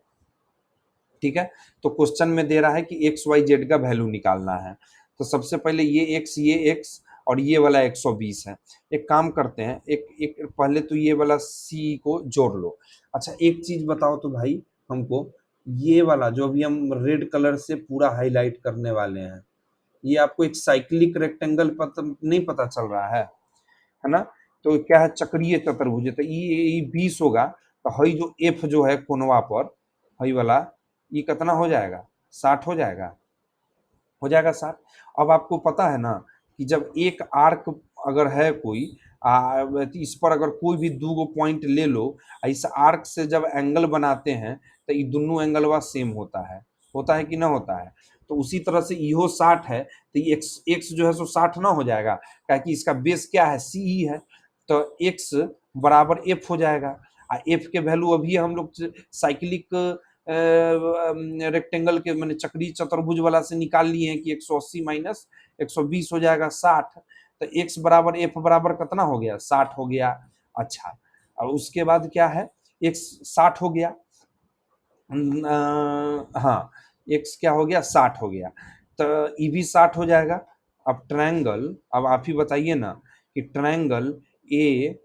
ठीक है, तो क्वेश्चन में दे रहा है कि एक्स वाई जेड का वैल्यू निकालना है। तो सबसे पहले ये एक्स और ये वाला 120 है। एक काम करते हैं, एक एक पहले तो ये वाला सी को जोड़ लो। अच्छा एक चीज बताओ तो भाई हमको, ये वाला जो अभी हम रेड कलर से पूरा हाईलाइट करने वाले हैं, ये आपको एक साइक्लिक रेक्टेंगल पता नहीं पता चल रहा है ना? तो क्या है, चक्रीय चतुर्भुज है, तो ये 20 होगा। तो हई जो एफ जो है कोनवा पर, हई वाला ये कितना हो जाएगा, 60 हो जाएगा, हो जाएगा 60। अब आपको पता है ना कि जब एक आर्क अगर है कोई इस पर अगर कोई भी दो गो पॉइंट ले लो, इस आर्क से जब एंगल बनाते हैं तो ये दोनों एंगलवा सेम होता है कि ना होता है? तो उसी तरह से इहो 60 है, तो ये एक्स एक्स जो है सो 60 ना हो जाएगा, क्योंकि इसका बेस क्या है, सी ही है। तो एक्स बराबर एफ हो जाएगा। एफ के वैल्यू अभी हम लोग साइक्लिक रेक्टेंगल के मैंने चक्रीय चतुर्भुज वाला से निकाल लिए हैं कि 180 माइनस 120 हो जाएगा 60। तो x बराबर एफ बराबर कितना हो गया, 60 हो गया। अच्छा और उसके बाद क्या है, x 60 हो गया, हाँ x क्या हो गया, 60 हो गया। तो ये भी 60 हो जाएगा। अब ट्रायंगल, अब आप ही बताइए ना कि ट्रायंगल ए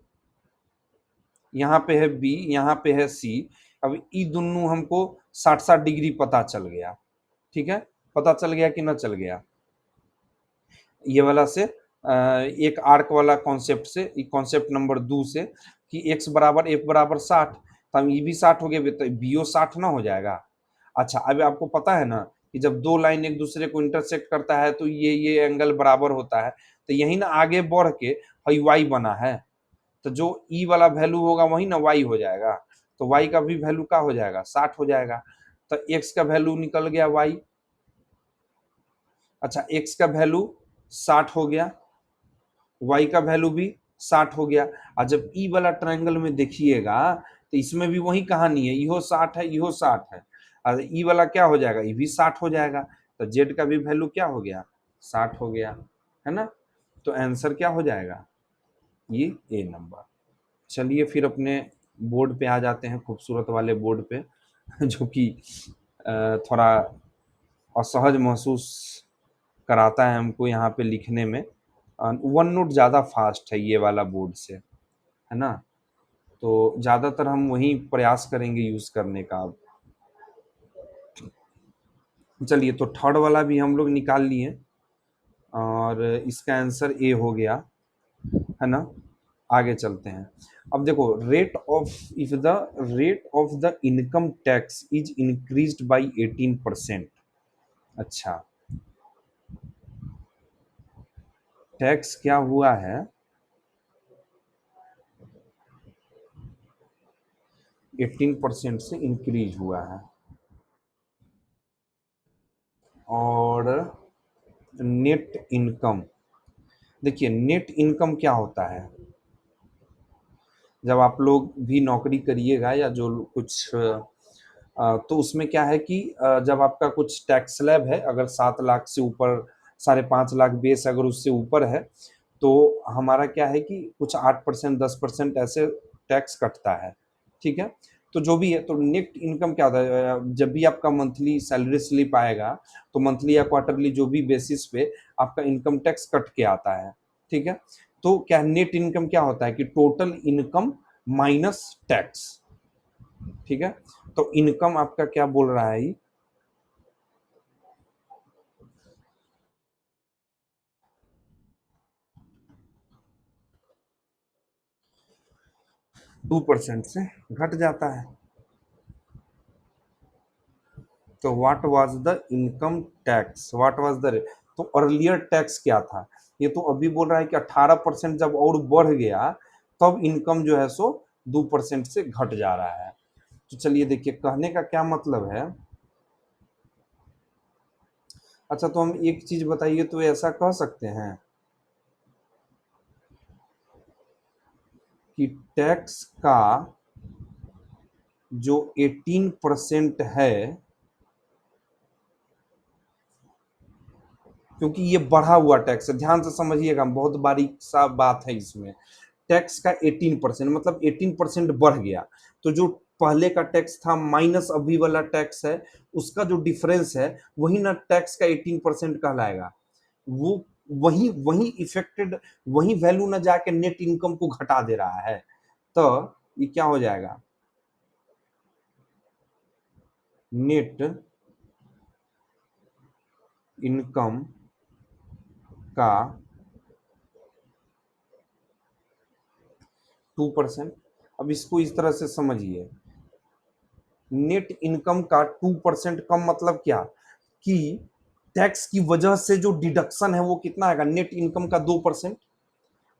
यहाँ पे है, बी यहाँ पे है, सी। अब ई दोनों हमको 60-60 डिग्री पता चल गया। ठीक है, पता चल गया कि ना चल गया, ये वाला से एक आर्क वाला कॉन्सेप्ट से, कॉन्सेप्ट नंबर 2 से कि x बराबर एफ बराबर 60, तो हम ये भी 60 हो गए, तो बीओ 60 ना हो जाएगा। अच्छा अभी आपको पता है ना कि जब दो लाइन एक दूसरे को इंटरसेक्ट करता है तो ये एंगल बराबर होता है, तो यही ना आगे बढ़ के हई वाई बना है, तो जो ई वाला वैल्यू होगा वही ना वाई हो जाएगा। तो वाई का भी वैल्यू क्या हो जाएगा, 60 हो जाएगा। तो एक्स का वैल्यू निकल गया वाई। अच्छा एक्स का वैल्यू 60 हो गया, वाई का वैल्यू भी 60 हो गया। और जब ई वाला ट्रायंगल में देखिएगा तो इसमें भी वही कहानी है, इहो 60 है, इहो 60 है। और ई वाला क्या हो जाएगा, ये भी 60 हो जाएगा। तो जेड का भी वैल्यू क्या हो गया, 60 हो गया, है ना? तो आंसर क्या हो जाएगा, ये ए नंबर। चलिए फिर अपने बोर्ड पे आ जाते हैं, खूबसूरत वाले बोर्ड पे जो कि थोड़ा असहज महसूस कराता है हमको यहाँ पे लिखने में। वन नोट ज़्यादा फास्ट है ये वाला बोर्ड से, है ना? तो ज़्यादातर हम वही प्रयास करेंगे यूज़ करने का। अब चलिए तो थर्ड वाला भी हम लोग निकाल लिए और इसका आंसर ए हो गया, है ना? आगे चलते हैं। अब देखो, rate of, if the rate of the income tax is increased by 18%। अच्छा टैक्स क्या हुआ है, 18% से इंक्रीज हुआ है। और नेट इनकम, देखिए नेट इनकम क्या होता है, जब आप लोग भी नौकरी करिएगा या जो कुछ तो उसमें क्या है कि जब आपका कुछ टैक्स स्लैब है, अगर 7 लाख से ऊपर, 5.5 लाख बेस अगर उससे ऊपर है, तो हमारा क्या है कि कुछ 8%, 10% ऐसे टैक्स कटता है। ठीक है, तो जो भी है, तो नेट इनकम क्या होता है, जब भी आपका मंथली सैलरी स्लिप आएगा तो मंथली या क्वार्टरली जो भी बेसिस पे आपका इनकम टैक्स कट के आता है। ठीक है, तो क्या नेट इनकम क्या होता है कि टोटल इनकम माइनस टैक्स। ठीक है, तो इनकम आपका क्या बोल रहा है, 2% से घट जाता है। तो what was the income tax, what was the, तो अर्लियर टैक्स क्या था, ये तो अभी बोल रहा है कि 18% जब और बढ़ गया तब इनकम जो है सो 2% से घट जा रहा है। तो चलिए देखिए कहने का क्या मतलब है। अच्छा तो हम एक चीज बताइए, तो ऐसा कह सकते हैं कि टैक्स का जो 18% है, क्योंकि ये बढ़ा हुआ टैक्स है, ध्यान से समझिएगा, बहुत बारीक सा बात है इसमें। टैक्स का 18% मतलब 18% बढ़ गया, तो जो पहले का टैक्स था माइनस अभी वाला टैक्स है, उसका जो डिफरेंस है वही ना टैक्स का 18% कहलाएगा। वो वही वही इफेक्टेड, वही वैल्यू ना जाके नेट इनकम को घटा दे रहा है। तो ये क्या हो जाएगा, नेट इनकम का 2%। अब इसको इस तरह से समझिए, नेट इनकम का 2% कम मतलब क्या, कि टैक्स की वजह से जो डिडक्शन है वो कितना आएगा, नेट इनकम का 2%।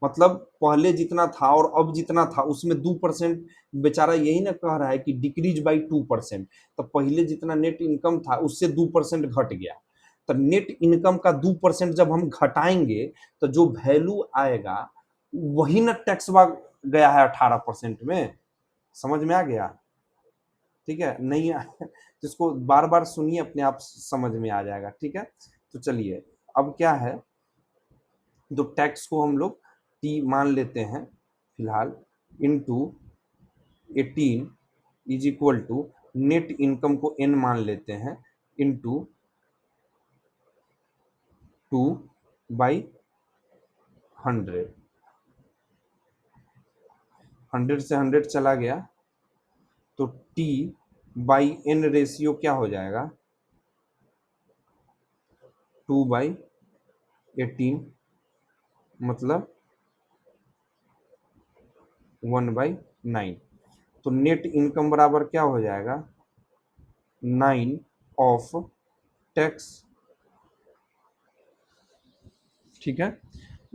मतलब पहले जितना था और अब जितना था उसमें 2%, बेचारा यही ना कह रहा है कि डिक्रीज बाई 2%। तो पहले जितना नेट इनकम था उससे 2% घट गया। तो नेट इनकम का 2% जब हम घटाएंगे तो जो वैल्यू आएगा वही ना टैक्स गया है 18% में। समझ में आ गया? ठीक है, नहीं तो इसको बार बार सुनिए, अपने आप समझ में आ जाएगा। ठीक है, तो चलिए अब क्या है, तो टैक्स को हम लोग टी मान लेते हैं फिलहाल, into 18 is equal to net income को एन मान लेते हैं, इनटू 2/100। 100 से 100 चला गया, तो टी बाई एन रेशियो क्या हो जाएगा, 2/18, मतलब 1/9। तो नेट इनकम बराबर क्या हो जाएगा, 9 ऑफ टैक्स। ठीक है,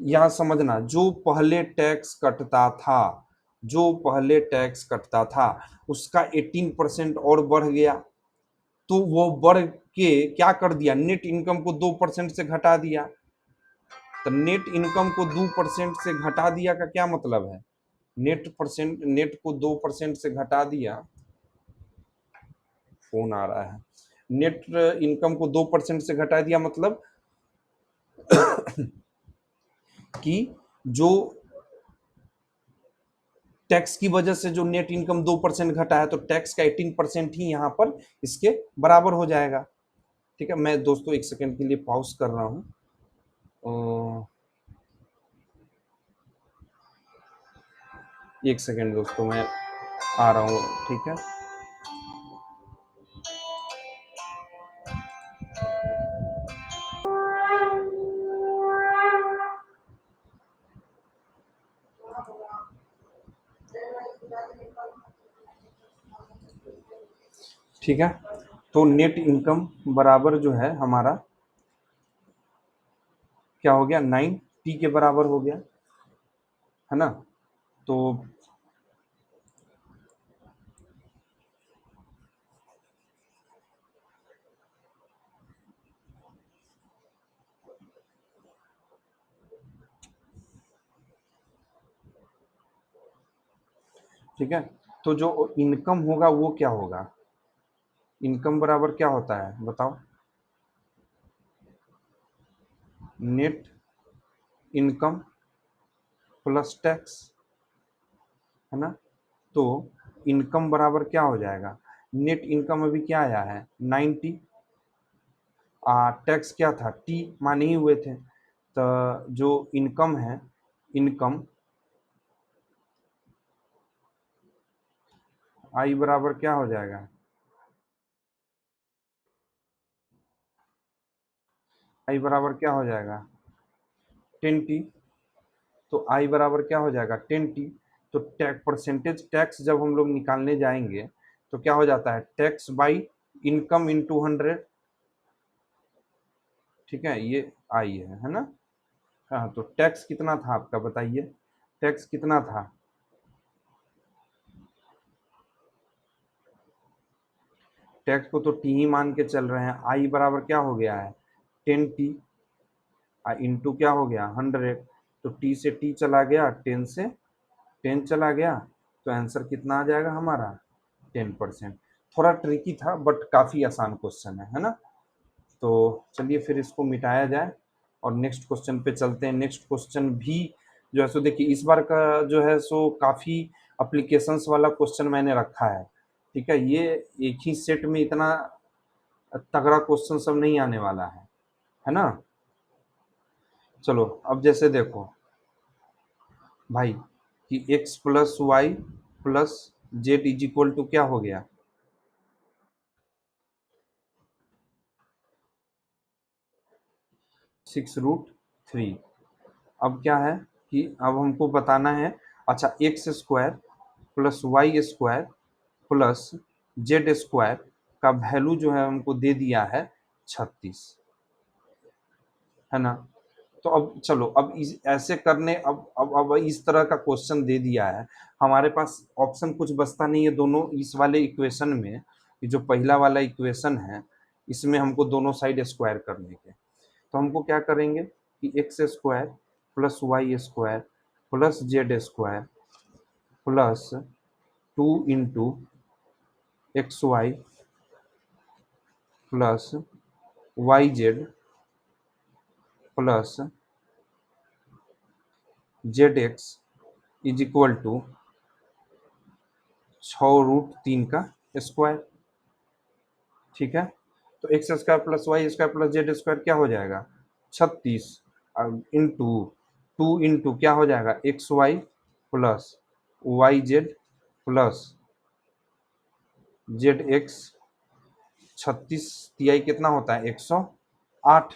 यहां समझना, जो पहले टैक्स कटता था, जो पहले टैक्स कटता था उसका 18% और बढ़ गया, तो वो बढ़ के क्या कर दिया, नेट इनकम को 2% से घटा दिया। तो नेट इनकम को 2% से घटा दिया का क्या मतलब है, नेट को 2% से घटा दिया, फोन आ रहा है, नेट इनकम को 2% से घटा दिया मतलब कि जो टैक्स की वजह से जो नेट इनकम 2% घटा है, तो टैक्स का 18% ही यहाँ पर इसके बराबर हो जाएगा। ठीक है, मैं दोस्तों एक सेकंड के लिए पॉज कर रहा हूँ। एक सेकंड दोस्तों, मैं आ रहा हूँ। ठीक है, ठीक है, तो नेट इनकम बराबर जो है हमारा क्या हो गया, 9 टी के बराबर हो गया, है ना। तो ठीक है, तो जो इनकम होगा वो क्या होगा, इनकम बराबर क्या होता है बताओ, नेट इनकम प्लस टैक्स, है ना। तो इनकम बराबर क्या हो जाएगा, नेट इनकम अभी क्या आया है 90, टैक्स क्या था टी माने ही हुए थे, तो जो इनकम है, इनकम आई बराबर क्या हो जाएगा, आई बराबर क्या हो जाएगा 10 टी। तो आई बराबर क्या हो जाएगा 10 टी। तो टैक्स परसेंटेज टैक्स जब हम लोग निकालने जाएंगे तो क्या हो जाता है, टैक्स बाई इनकम इंटू 100। ठीक है, ये आई है ना। हाँ, तो टैक्स कितना था आपका बताइए, टैक्स कितना था, टैक्स को तो टी ही मान के चल रहे हैं। आई बराबर क्या हो गया है 10t, इंटू क्या हो गया 100, तो टी से टी चला गया, 10 से 10 चला गया, तो आंसर कितना आ जाएगा हमारा 10%। थोड़ा ट्रिकी था बट काफ़ी आसान क्वेश्चन है ना। तो चलिए फिर इसको मिटाया जाए और नेक्स्ट क्वेश्चन पे चलते हैं। नेक्स्ट क्वेश्चन भी जो है सो देखिए इस बार का जो है सो काफ़ी अप्लीकेशंस वाला क्वेश्चन मैंने रखा है, ठीक है। ये एक ही सेट में इतना तगड़ा क्वेश्चन सब नहीं आने वाला है ना। चलो अब जैसे देखो भाई कि x plus y plus z is equal to क्या हो गया 6√3। अब क्या है कि अब हमको बताना है, अच्छा x square plus y square plus z square का वैल्यू जो है हमको दे दिया है 36, है ना। तो अब चलो अब इस ऐसे करने अब इस तरह का क्वेश्चन दे दिया है, हमारे पास ऑप्शन कुछ बचता नहीं है दोनों इस वाले इक्वेशन में। ये जो पहला वाला इक्वेशन है इसमें हमको दोनों साइड स्क्वायर करने के, तो हमको क्या करेंगे कि x square plus y square plus z square plus 2 into XY plus YZ plus ZX is equal to 6√3 का स्क्वायर, ठीक है। तो x square plus y square plus z square क्या हो जाएगा 36, इंटू 2 इंटू क्या हो जाएगा XY plus YZ plus ZX, 36 तिहाई कितना होता है 108,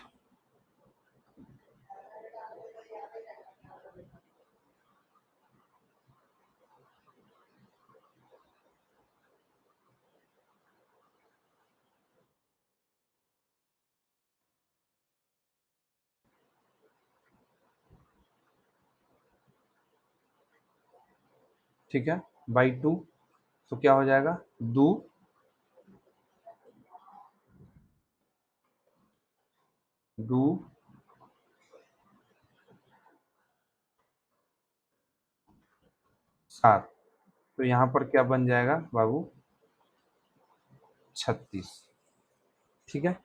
ठीक है, बाई 2, तो क्या हो जाएगा 2 7, तो यहाँ पर क्या बन जाएगा बाबू 36, ठीक है।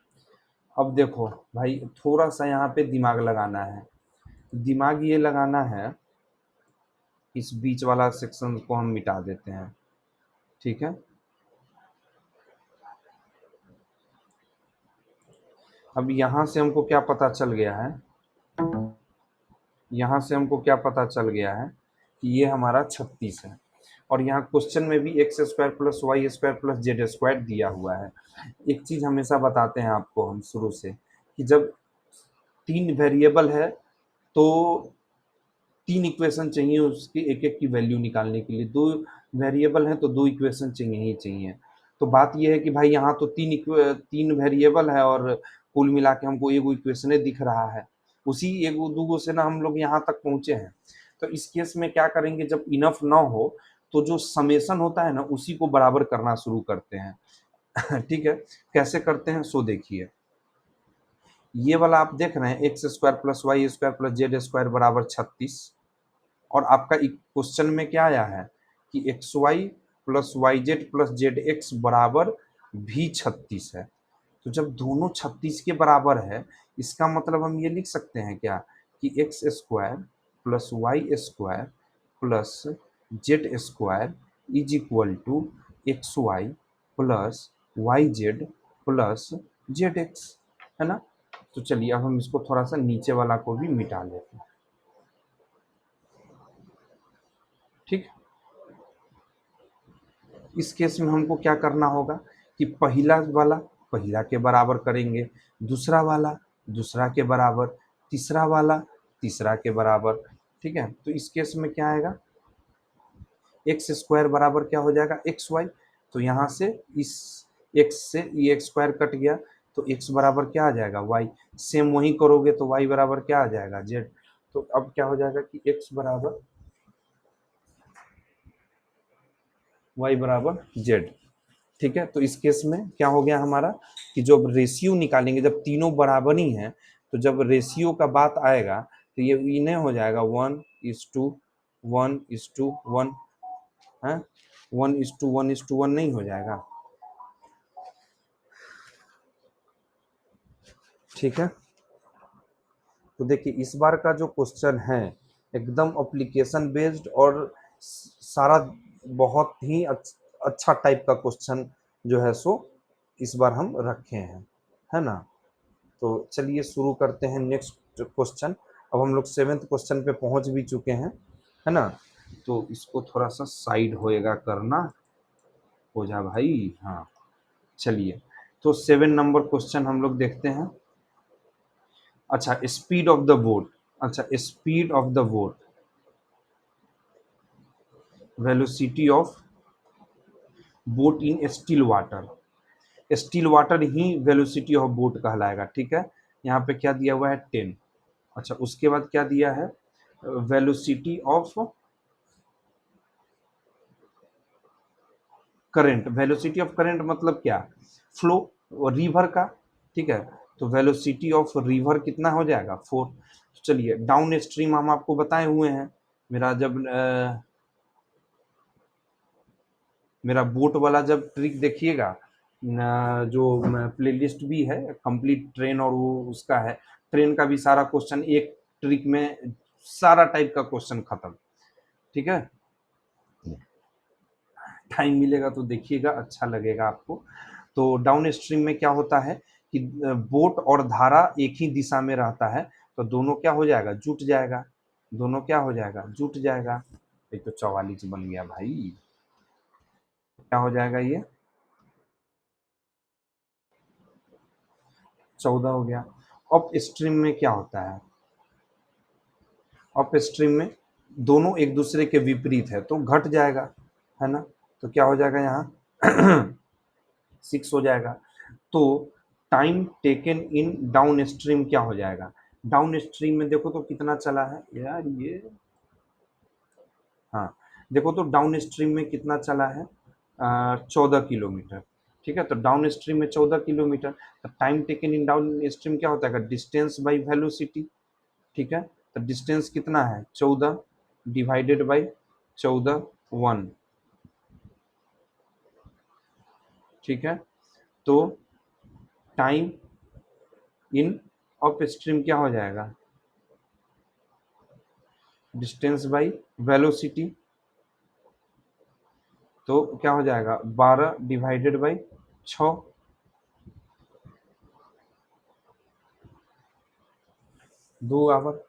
अब देखो भाई थोड़ा सा यहाँ पे दिमाग लगाना है, दिमाग ये लगाना है, इस बीच वाला सेक्शन को हम मिटा देते हैं, ठीक है। अब यहाँ से हमको क्या पता चल गया है, यहाँ से हमको क्या पता चल गया है कि ये हमारा 36 है, और यहाँ क्वेश्चन में भी x square plus y square plus z square दिया हुआ है। एक चीज हमेशा बताते हैं आपको हम शुरू से कि जब 3 वेरिएबल है तो 3 इक्वेशन चाहिए उसकी एक एक की वैल्यू निकालने के लिए, 2 वेरिएबल है तो 2 इक्वेशन चाहिए ही चाहिए। तो बात यह है कि भाई यहाँ तो 3 वेरिएबल है और कुल मिला के हमको एक इक्वेशन दिख रहा है, उसी एक दूगो से ना हम लोग यहाँ तक पहुंचे हैं। तो इस केस में क्या करेंगे, जब इनफ ना हो तो जो समेशन होता है ना उसी को बराबर करना शुरू करते हैं ठीक है। कैसे करते हैं सो देखिए, ये वाला आप देख रहे हैं x square plus y square plus z square बराबर 36, और आपका क्वेश्चन में क्या आया है कि x y plus y z plus z x बराबर भी 36 है। तो जब दोनों 36 के बराबर है इसका मतलब हम ये लिख सकते हैं क्या कि x square plus y square plus z square is equal to x y plus y z plus z x, है ना। तो चलिए अब हम इसको थोड़ा सा नीचे वाला को भी मिटा लेते हैं, ठीक। इस केस में हमको क्या करना होगा कि पहला वाला पहला के बराबर करेंगे, दूसरा वाला दूसरा के बराबर, तीसरा वाला तीसरा के बराबर, ठीक है। तो इस केस में क्या आएगा एक्स स्क्वायर बराबर क्या हो जाएगा एक्स वाई, तो यहाँ से इस एक्स से ये एक्स स्क्वायर कट गया तो एक्स बराबर क्या आ जाएगा वाई, सेम वही करोगे तो वाई बराबर क्या आ जाएगा जेड। तो अब क्या हो जाएगा कि एक्स बराबर वाई बराबर जेड, ठीक है, तो इस केस में क्या हो गया हमारा कि जब रेशियो निकालेंगे, जब तीनों बराबर ही हैं, तो जब रेशियो का बात आएगा तो ये इन्हें हो जाएगा 1:1:1 है, 1:1:1 नहीं हो जाएगा। ठीक है, तो देखिए इस बार का जो क्वेश्चन है एकदम एप्लीकेशन बेस्ड और सारा बहुत ही अच्छा टाइप का क्वेश्चन जो है सो इस बार हम रखे हैं, है ना। तो चलिए शुरू करते हैं नेक्स्ट क्वेश्चन। अब हम लोग 7th क्वेश्चन पे पहुंच भी चुके हैं, है ना। तो इसको थोड़ा सा साइड होएगा करना, हो जा भाई। हाँ चलिए, तो 7 नंबर क्वेश्चन हम लोग देखते हैं। अच्छा, स्पीड ऑफ द बोट, अच्छा speed of the boat, velocity of boat in still water, still water he velocity of boat कहलाएगा। ठीक है, यहाँ पे क्या दिया हुआ है 10। अच्छा, उसके बाद क्या दिया है, velocity of current, velocity of current मतलब क्या, फ्लो रिवर का। ठीक है, तो वेलोसिटी ऑफ रिवर कितना हो जाएगा 4। तो चलिए डाउन स्ट्रीम हम आपको बताए हुए हैं, मेरा जब मेरा बोट वाला जब ट्रिक देखिएगा, जो प्लेलिस्ट भी है कंप्लीट ट्रेन और वो उसका है, ट्रेन का भी सारा क्वेश्चन एक ट्रिक में, सारा टाइप का क्वेश्चन खत्म। ठीक है, टाइम मिलेगा तो देखिएगा, अच्छा लगेगा आपको। तो डाउन स्ट्रीम में क्या होता है कि बोट और धारा एक ही दिशा में रहता है, तो दोनों क्या हो जाएगा, जुट जाएगा, दोनों क्या हो जाएगा, जुट जाएगा। ये तो 44 बन गया भाई, क्या हो जाएगा ये 14 हो गया। अप स्ट्रीम में क्या होता है, अप स्ट्रीम में दोनों एक दूसरे के विपरीत है तो घट जाएगा, है ना। तो क्या हो जाएगा यहाँ 6 हो जाएगा। तो time taken in down stream क्या हो जाएगा, डाउन स्ट्रीम में देखो तो कितना चला है यार ये, हाँ देखो तो डाउन स्ट्रीम में कितना चला है, 14 किलोमीटर। ठीक है, तो डाउन स्ट्रीम में 14 किलोमीटर, तो time taken in down stream क्या होता है, डिस्टेंस बाई वेलोसिटी। ठीक है, तो डिस्टेंस कितना है 14 डिवाइडेड बाई 14 1। ठीक है, तो टाइम इन अप स्ट्रीम क्या हो जाएगा, डिस्टेंस बाई वेलोसिटी, तो क्या हो जाएगा 12 डिवाइडेड बाई 6। 2 आवर।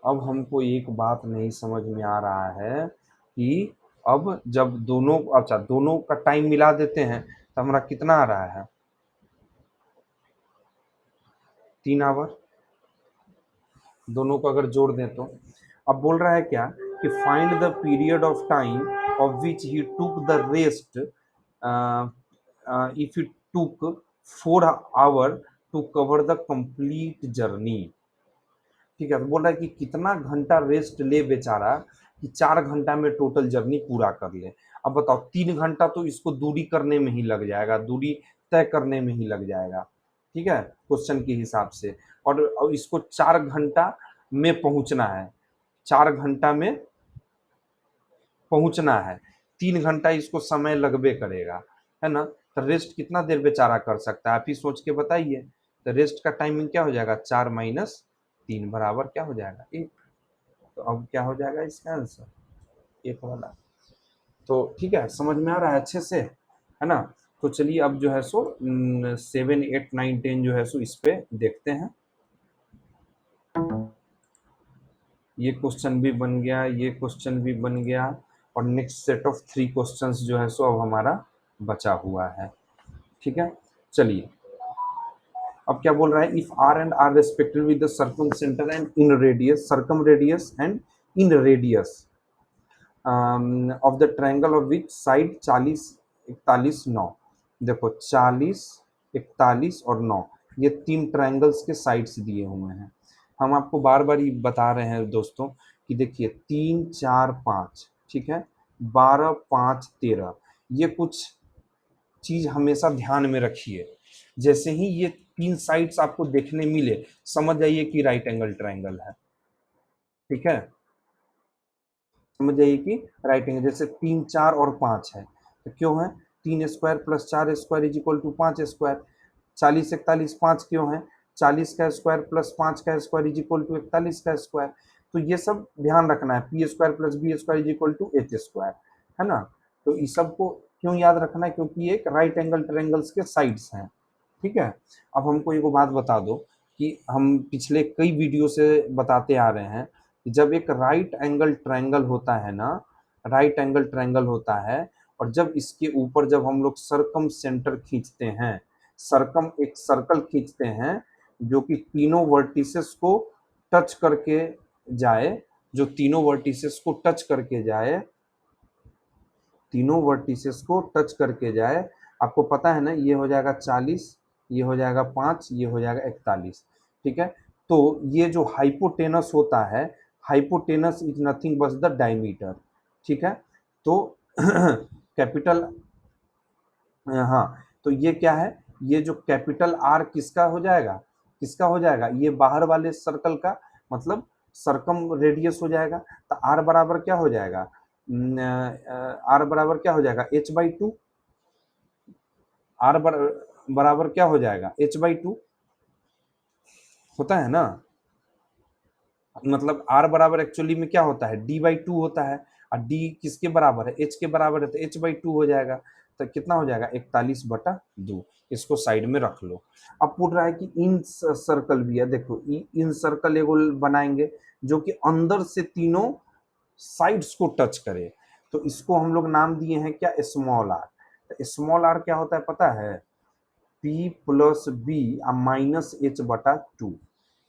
अब हमको एक बात नहीं समझ में आ रहा है कि अब जब दोनों, अच्छा दोनों का टाइम मिला देते हैं तो हमारा कितना आ रहा है 3 आवर, दोनों को अगर जोड़ दें तो। अब बोल रहा है क्या कि find the period of time of which he took the rest if you took 4 hour to cover the complete journey. ठीक है, तो बोल रहा है कि कितना घंटा रेस्ट ले बेचारा कि 4 घंटा में टोटल जर्नी पूरा कर ले। अब बताओ 3 घंटा तो इसको दूरी करने में ही लग जाएगा, दूरी तय करने में ही लग जाएगा। ठीक है, क्वेश्चन के हिसाब से, और अब इसको 4 घंटा में पहुंचना है, 4 घंटा में पहुंचना है, 3 घंटा इसको समय लगबे करेगा, है ना। तो रेस्ट कितना देर बेचारा कर सकता है, आप ही सोच के बताइए। तो रेस्ट का टाइमिंग क्या हो जाएगा, 4 - 3 बराबर क्या हो जाएगा 1। तो अब क्या हो जाएगा इसका आंसर 1 वाला। तो ठीक है, समझ में आ रहा है अच्छे से, है ना। तो चलिए अब जो है सो 7 8 9 10 जो है सो इस पे देखते हैं। ये क्वेश्चन भी बन गया, ये क्वेश्चन भी बन गया, और नेक्स्ट सेट ऑफ 3 क्वेश्चंस जो है सो अब हमारा बचा हुआ है। ठीक है, चलिए अब क्या बोल रहा है, if R and r respective with the circum center and in radius, circum radius and in radius of the triangle of which side 40 41 9। देखो 40 41 और 9, ये 3 ट्रायंगल्स के साइड्स दिए हुए हैं। हम आपको बार बार ये बता रहे हैं दोस्तों कि देखिए 3 4 5, ठीक है, 12 5 13, ये कुछ चीज हमेशा ध्यान में रखिए। जैसे ही ये 3 साइड्स आपको देखने मिले, समझ जाइए कि राइट एंगल ट्रायंगल है। ठीक है, समझ जाइए कि राइट एंगल, जैसे 3, 4 और 5 है तो क्यों है? 3 square plus 4 square is equal to 5 square. 40 41 5 क्यों है? 40 का स्क्वायर प्लस 5 का स्क्वायर इज इक्वल टू 41 का स्क्वायर। तो ये सब ध्यान रखना है, p square plus b square is equal to h square, है ना। तो इस सब को क्यों याद रखना है? क्योंकि ये एक राइट एंगल ट्रायंगल्स के साइड्स हैं। ठीक है, अब हमको एक बात बता दो कि हम पिछले कई वीडियो से बताते आ रहे हैं कि जब एक राइट एंगल ट्रायंगल होता है ना, राइट एंगल ट्रायंगल होता है, और जब इसके ऊपर जब हम लोग सरकम सेंटर खींचते हैं, सरकम एक सर्कल खींचते हैं जो कि तीनों वर्टिसेस को टच करके जाए, जो तीनों वर्टिसेस को टच करके जाए, तीनों वर्टिसेस को टच करके जाए, आपको पता है ना, ये हो जाएगा 40, ये हो जाएगा 5, ये हो जाएगा 41। ठीक है, तो ये जो हाइपोटेनस होता है, hypotenuse is nothing but the diameter. ठीक है, तो कैपिटल, हाँ, तो ये क्या है? ये जो कैपिटल आर किसका हो जाएगा? किसका हो जाएगा? ये बाहर वाले सर्कल का, मतलब सरकम रेडियस हो जाएगा। तो आर बराबर क्या हो जाएगा? आर बराबर क्या हो जाएगा? h/2। आर बराबर क्या हो जाएगा? h/2 होता है ना। मतलब आर बराबर एक्चुअली में क्या होता है? d/2 होता है, और d किसके बराबर है? h के बराबर है, तो h/2 हो जाएगा। तो कितना हो जाएगा? 41/2। इसको साइड में रख लो। अब पूछ रहा है कि इन सर्कल भी है, देखो इन सर्कल एगो बनाएंगे जो कि अंदर से तीनों साइड्स को टच करे, तो इसको हम लोग नाम दिए हैं क्या? Small r. तो स्मॉल आर क्या होता है पता है? p प्लस बी -h/2,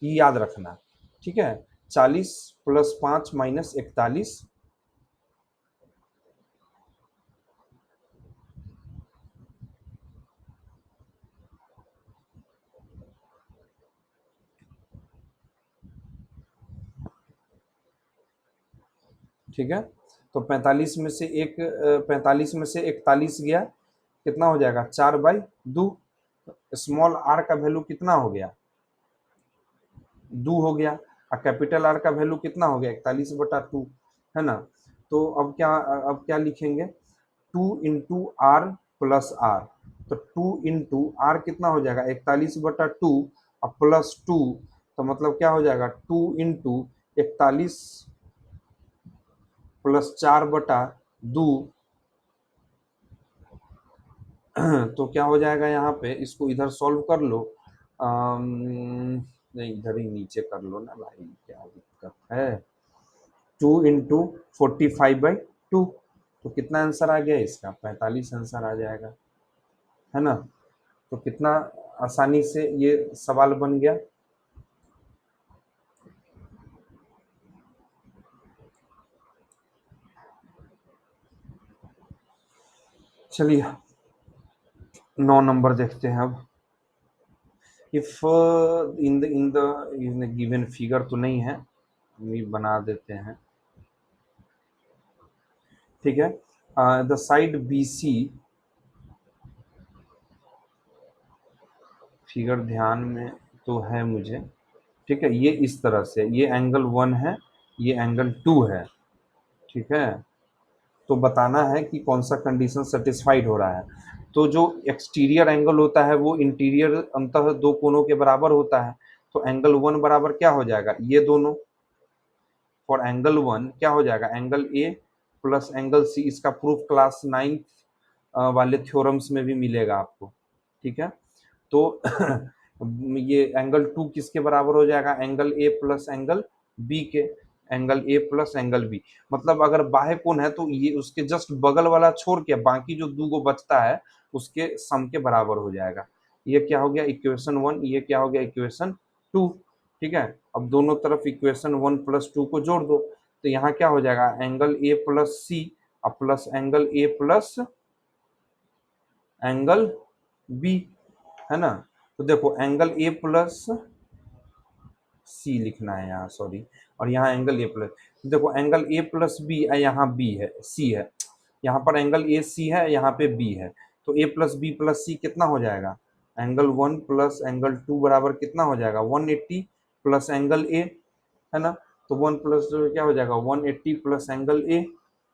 ये याद रखना। ठीक है, 40 प्लस 5 माइनस 41, ठीक है, तो 45 में से 41 गया, कितना हो जाएगा? 4/2। स्मॉल आर का वैल्यू कितना हो गया? 2 हो गया, और कैपिटल आर का वैल्यू कितना हो गया? 41/2, है ना। तो अब क्या लिखेंगे? 2 × r प्लस आर। तो 2 × r कितना हो जाएगा? 41/2 और +2, तो मतलब क्या हो जाएगा? 2 × 41 प्लस 4/2। तो क्या हो जाएगा यहाँ पे? इसको इधर सॉल्व कर लो। नहीं, इधर ही नीचे कर लो ना भाई, क्या दिक्कत है। 2 × 45/2, तो कितना आंसर आ गया इसका? 45 आंसर आ जाएगा, है ना। तो कितना आसानी से ये सवाल बन गया। चलिए 9 नंबर देखते हैं अब। If in the given figure तो नहीं है, हम बना देते हैं। ठीक है, the side B C, figure ध्यान में तो है मुझे। ठीक है, ये इस तरह से, ये एंगल 1 है, ये एंगल 2 है। ठीक है, तो बताना है कि कौन सा कंडीशन सेटिस्फाइड हो रहा है। तो जो एक्सटीरियर एंगल होता है वो इंटीरियर अंतः दो कोनों के बराबर होता है। तो एंगल 1 बराबर क्या हो जाएगा? ये दोनों। फॉर एंगल 1 क्या हो जाएगा? एंगल ए प्लस एंगल सी। इसका प्रूफ क्लास 9 वाले थ्योरम्स में भी मिलेगा आपको। ठीक है, तो ये एंगल 2 किसके बराबर हो जाएगा? एंगल ए प्लस एंगल बी के। एंगल ए प्लस एंगल बी, मतलब अगर बाह्य कोण है तो ये उसके जस्ट बगल वाला छोड़ के बाकी जो दो गो बचता है उसके सम के बराबर हो जाएगा। ये क्या हो गया? इक्वेशन 1। ये क्या हो गया? इक्वेशन 2। ठीक है, अब दोनों तरफ इक्वेशन 1 + 2 को जोड़ दो, तो यहाँ क्या हो जाएगा? एंगल ए प्लस सी और प्लस एंगल ए प्लस एंगल बी, है ना। तो देखो एंगल ए प्लस सी लिखना है यहाँ, सॉरी, और यहाँ एंगल ए प्लस, देखो एंगल ए प्लस बी है, यहाँ बी है, सी है, यहाँ पर एंगल ए सी है, यहाँ पे बी है। तो ए प्लस बी प्लस सी कितना हो जाएगा, एंगल 1 प्लस एंगल 2 बराबर कितना हो जाएगा 180 प्लस एंगल ए, है ना। तो 1 प्लस क्या हो जाएगा 180 प्लस एंगल ए,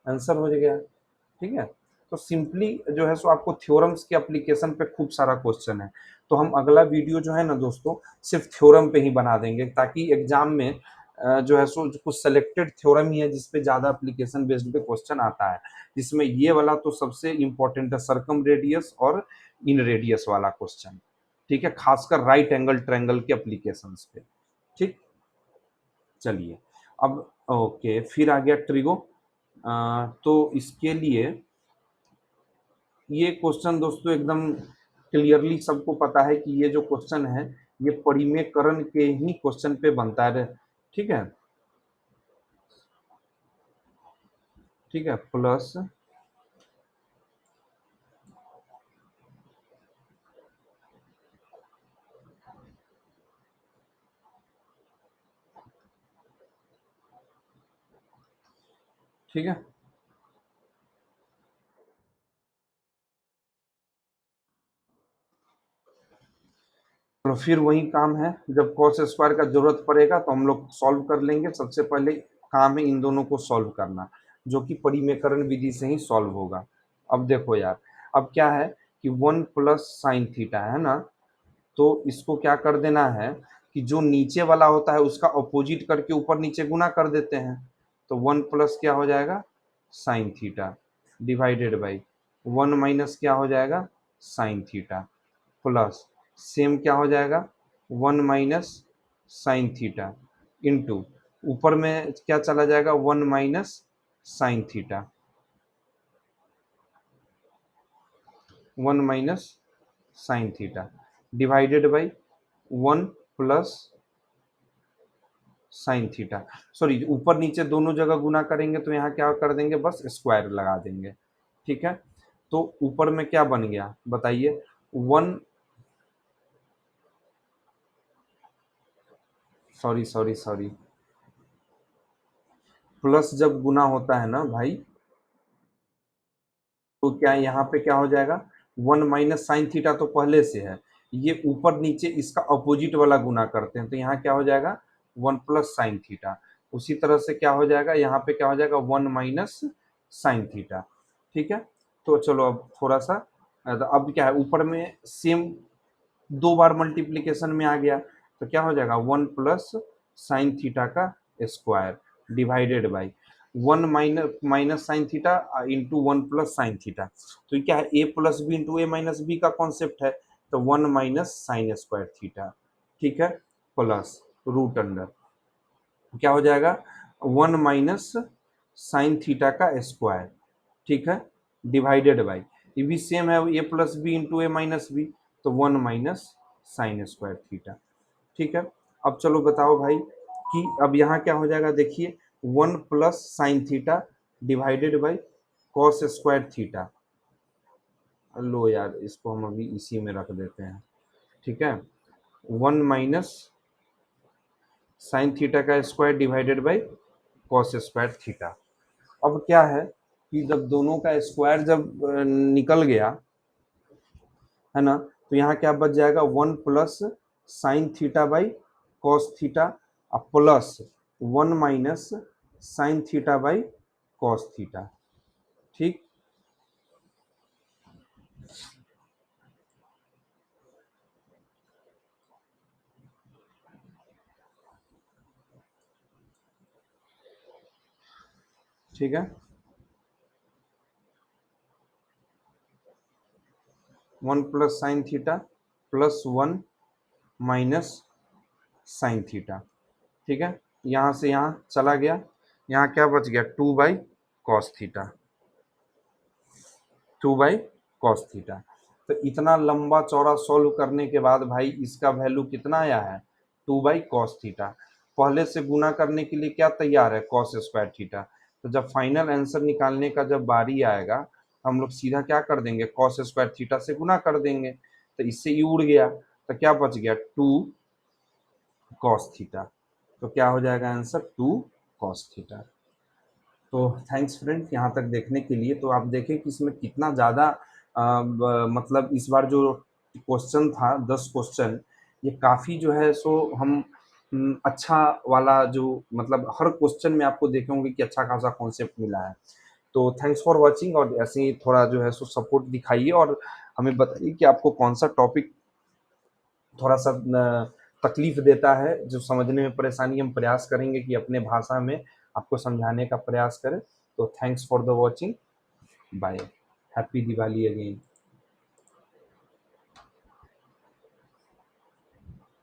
आंसर हो गया। ठीक है, तो सिंपली जो है सो आपको थ्योरम्स के एप्लीकेशन पे खूब सारा क्वेश्चन है। तो हम अगला वीडियो जो है ना दोस्तों सिर्फ थ्योरम पे ही बना देंगे, ताकि एग्जाम में जो है सो कुछ सेलेक्टेड थ्योरम ही है जिसपे ज्यादा एप्लीकेशन बेस्ड पे क्वेश्चन आता है, जिसमें ये वाला तो सबसे इंपॉर्टेंट है, सर्कम रेडियस और इन रेडियस वाला क्वेश्चन। ठीक है, खासकर राइट एंगल ट्रायंगल के एप्लीकेशंस पे। ठीक, चलिए अब ओके, फिर आ गया ट्रिगो। तो इसके लिए ये क्वेश्चन दोस्तों एकदम क्लियरली सबको पता है कि ये जो क्वेश्चन है ये परिमेयकरण के ही क्वेश्चन पे बनता है। ठीक है, ठीक है, प्लस ठीक है, तो फिर वही काम है, जब कॉस स्क्वायर का जरूरत पड़ेगा तो हम लोग सॉल्व कर लेंगे। सबसे पहले काम है इन दोनों को सॉल्व करना, जो कि परिमेयकरण विधि से ही सॉल्व होगा। अब देखो यार, अब क्या है कि 1 प्लस साइन थीटा है ना, तो इसको क्या कर देना है कि जो नीचे वाला होता है उसका अपोजिट करके ऊपर नीचे गुना कर देते हैं। तो 1 प्लस क्या हो जाएगा sign theta divided by 1 minus क्या हो जाएगा साइन थीटा, प्लस सेम क्या हो जाएगा 1 माइनस साइन थीटा इंटू ऊपर में क्या चला जाएगा 1 minus sine theta, 1 minus sign theta divided by 1 plus sine theta. Sorry, ऊपर नीचे दोनों जगह गुना करेंगे तो यहाँ क्या कर देंगे, बस स्क्वायर लगा देंगे। ठीक है, तो ऊपर में क्या बन गया बताइए 1, सॉरी सॉरी सॉरी, प्लस जब गुना होता है ना भाई, तो क्या यहाँ पे क्या हो जाएगा 1 माइनस साइन थीटा तो पहले से है, ये ऊपर नीचे इसका अपोजिट वाला गुना करते हैं तो यहाँ क्या हो जाएगा 1 प्लस साइन थीटा। उसी तरह से क्या हो जाएगा यहाँ पे क्या हो जाएगा 1 माइनस साइन थीटा। ठीक है, तो चलो अब थोड़ा सा, तो अब क्या है ऊपर में सेम दो बार मल्टीप्लीकेशन में आ गया, तो क्या हो जाएगा 1 प्लस साइन थीटा का square divided by 1 minus minus sine theta into 1 plus sine theta. तो ये क्या है ए प्लस बी इंटू ए माइनस बी का कॉन्सेप्ट है, तो 1 माइनस साइन स्क्वायर थीटा। ठीक है, प्लस रूट अंडर क्या हो जाएगा 1 माइनस साइन थीटा का स्क्वायर। ठीक है, डिवाइडेड बाई ये भी सेम है ए प्लस बी इंटू ए माइनस बी, तो 1 माइनस साइन स्क्वायर थीटा। ठीक है, अब चलो बताओ भाई कि अब यहाँ क्या हो जाएगा, देखिए 1 plus sine theta divided by cos square theta. लो यार, इसको हम अभी इसी में रख देते हैं। ठीक है, 1 माइनस साइन थीटा का square divided by cos square theta. अब क्या है कि जब दोनों का स्क्वायर जब निकल गया है ना, तो यहाँ क्या बच जाएगा 1 plus sine theta by cos theta plus 1 minus sine theta by cos theta. ठीक, ठीक है, 1 plus sine theta plus 1 minus sine theta. ठीक है, यहाँ से यहाँ चला गया, यहाँ क्या बच गया 2 by cos theta, 2 by cos theta. तो इतना लंबा चौड़ा सॉल्व करने के बाद भाई इसका वैल्यू कितना आया है 2 बाई कॉस थीटा। पहले से गुना करने के लिए क्या तैयार है कॉस स्क्वायर थीटा। तो जब फाइनल आंसर निकालने का जब बारी आएगा हम लोग सीधा क्या कर देंगे कॉस स्क्वायर थीटा से गुना कर देंगे, तो इससे ये उड़ गया, तो क्या बच गया 2 कॉस थीटा। तो क्या हो जाएगा आंसर 2 कॉस थीटा। तो थैंक्स फ्रेंड्स यहाँ तक देखने के लिए। तो आप देखें कि इसमें कितना ज़्यादा मतलब इस बार जो क्वेश्चन था 10 क्वेश्चन, ये काफ़ी जो है सो हम अच्छा वाला जो मतलब हर क्वेश्चन में आपको देखे होंगे कि अच्छा खासा कॉन्सेप्ट मिला है। तो थैंक्स फॉर वॉचिंग, और ऐसे ही थोड़ा जो है सो सपोर्ट दिखाइए और हमें बताइए कि आपको कौन सा टॉपिक थोड़ा सा तकलीफ देता है, जो समझने में परेशानी, हम प्रयास करेंगे कि अपने भाषा में आपको समझाने का प्रयास करें। तो thanks for the watching, bye, happy Diwali again.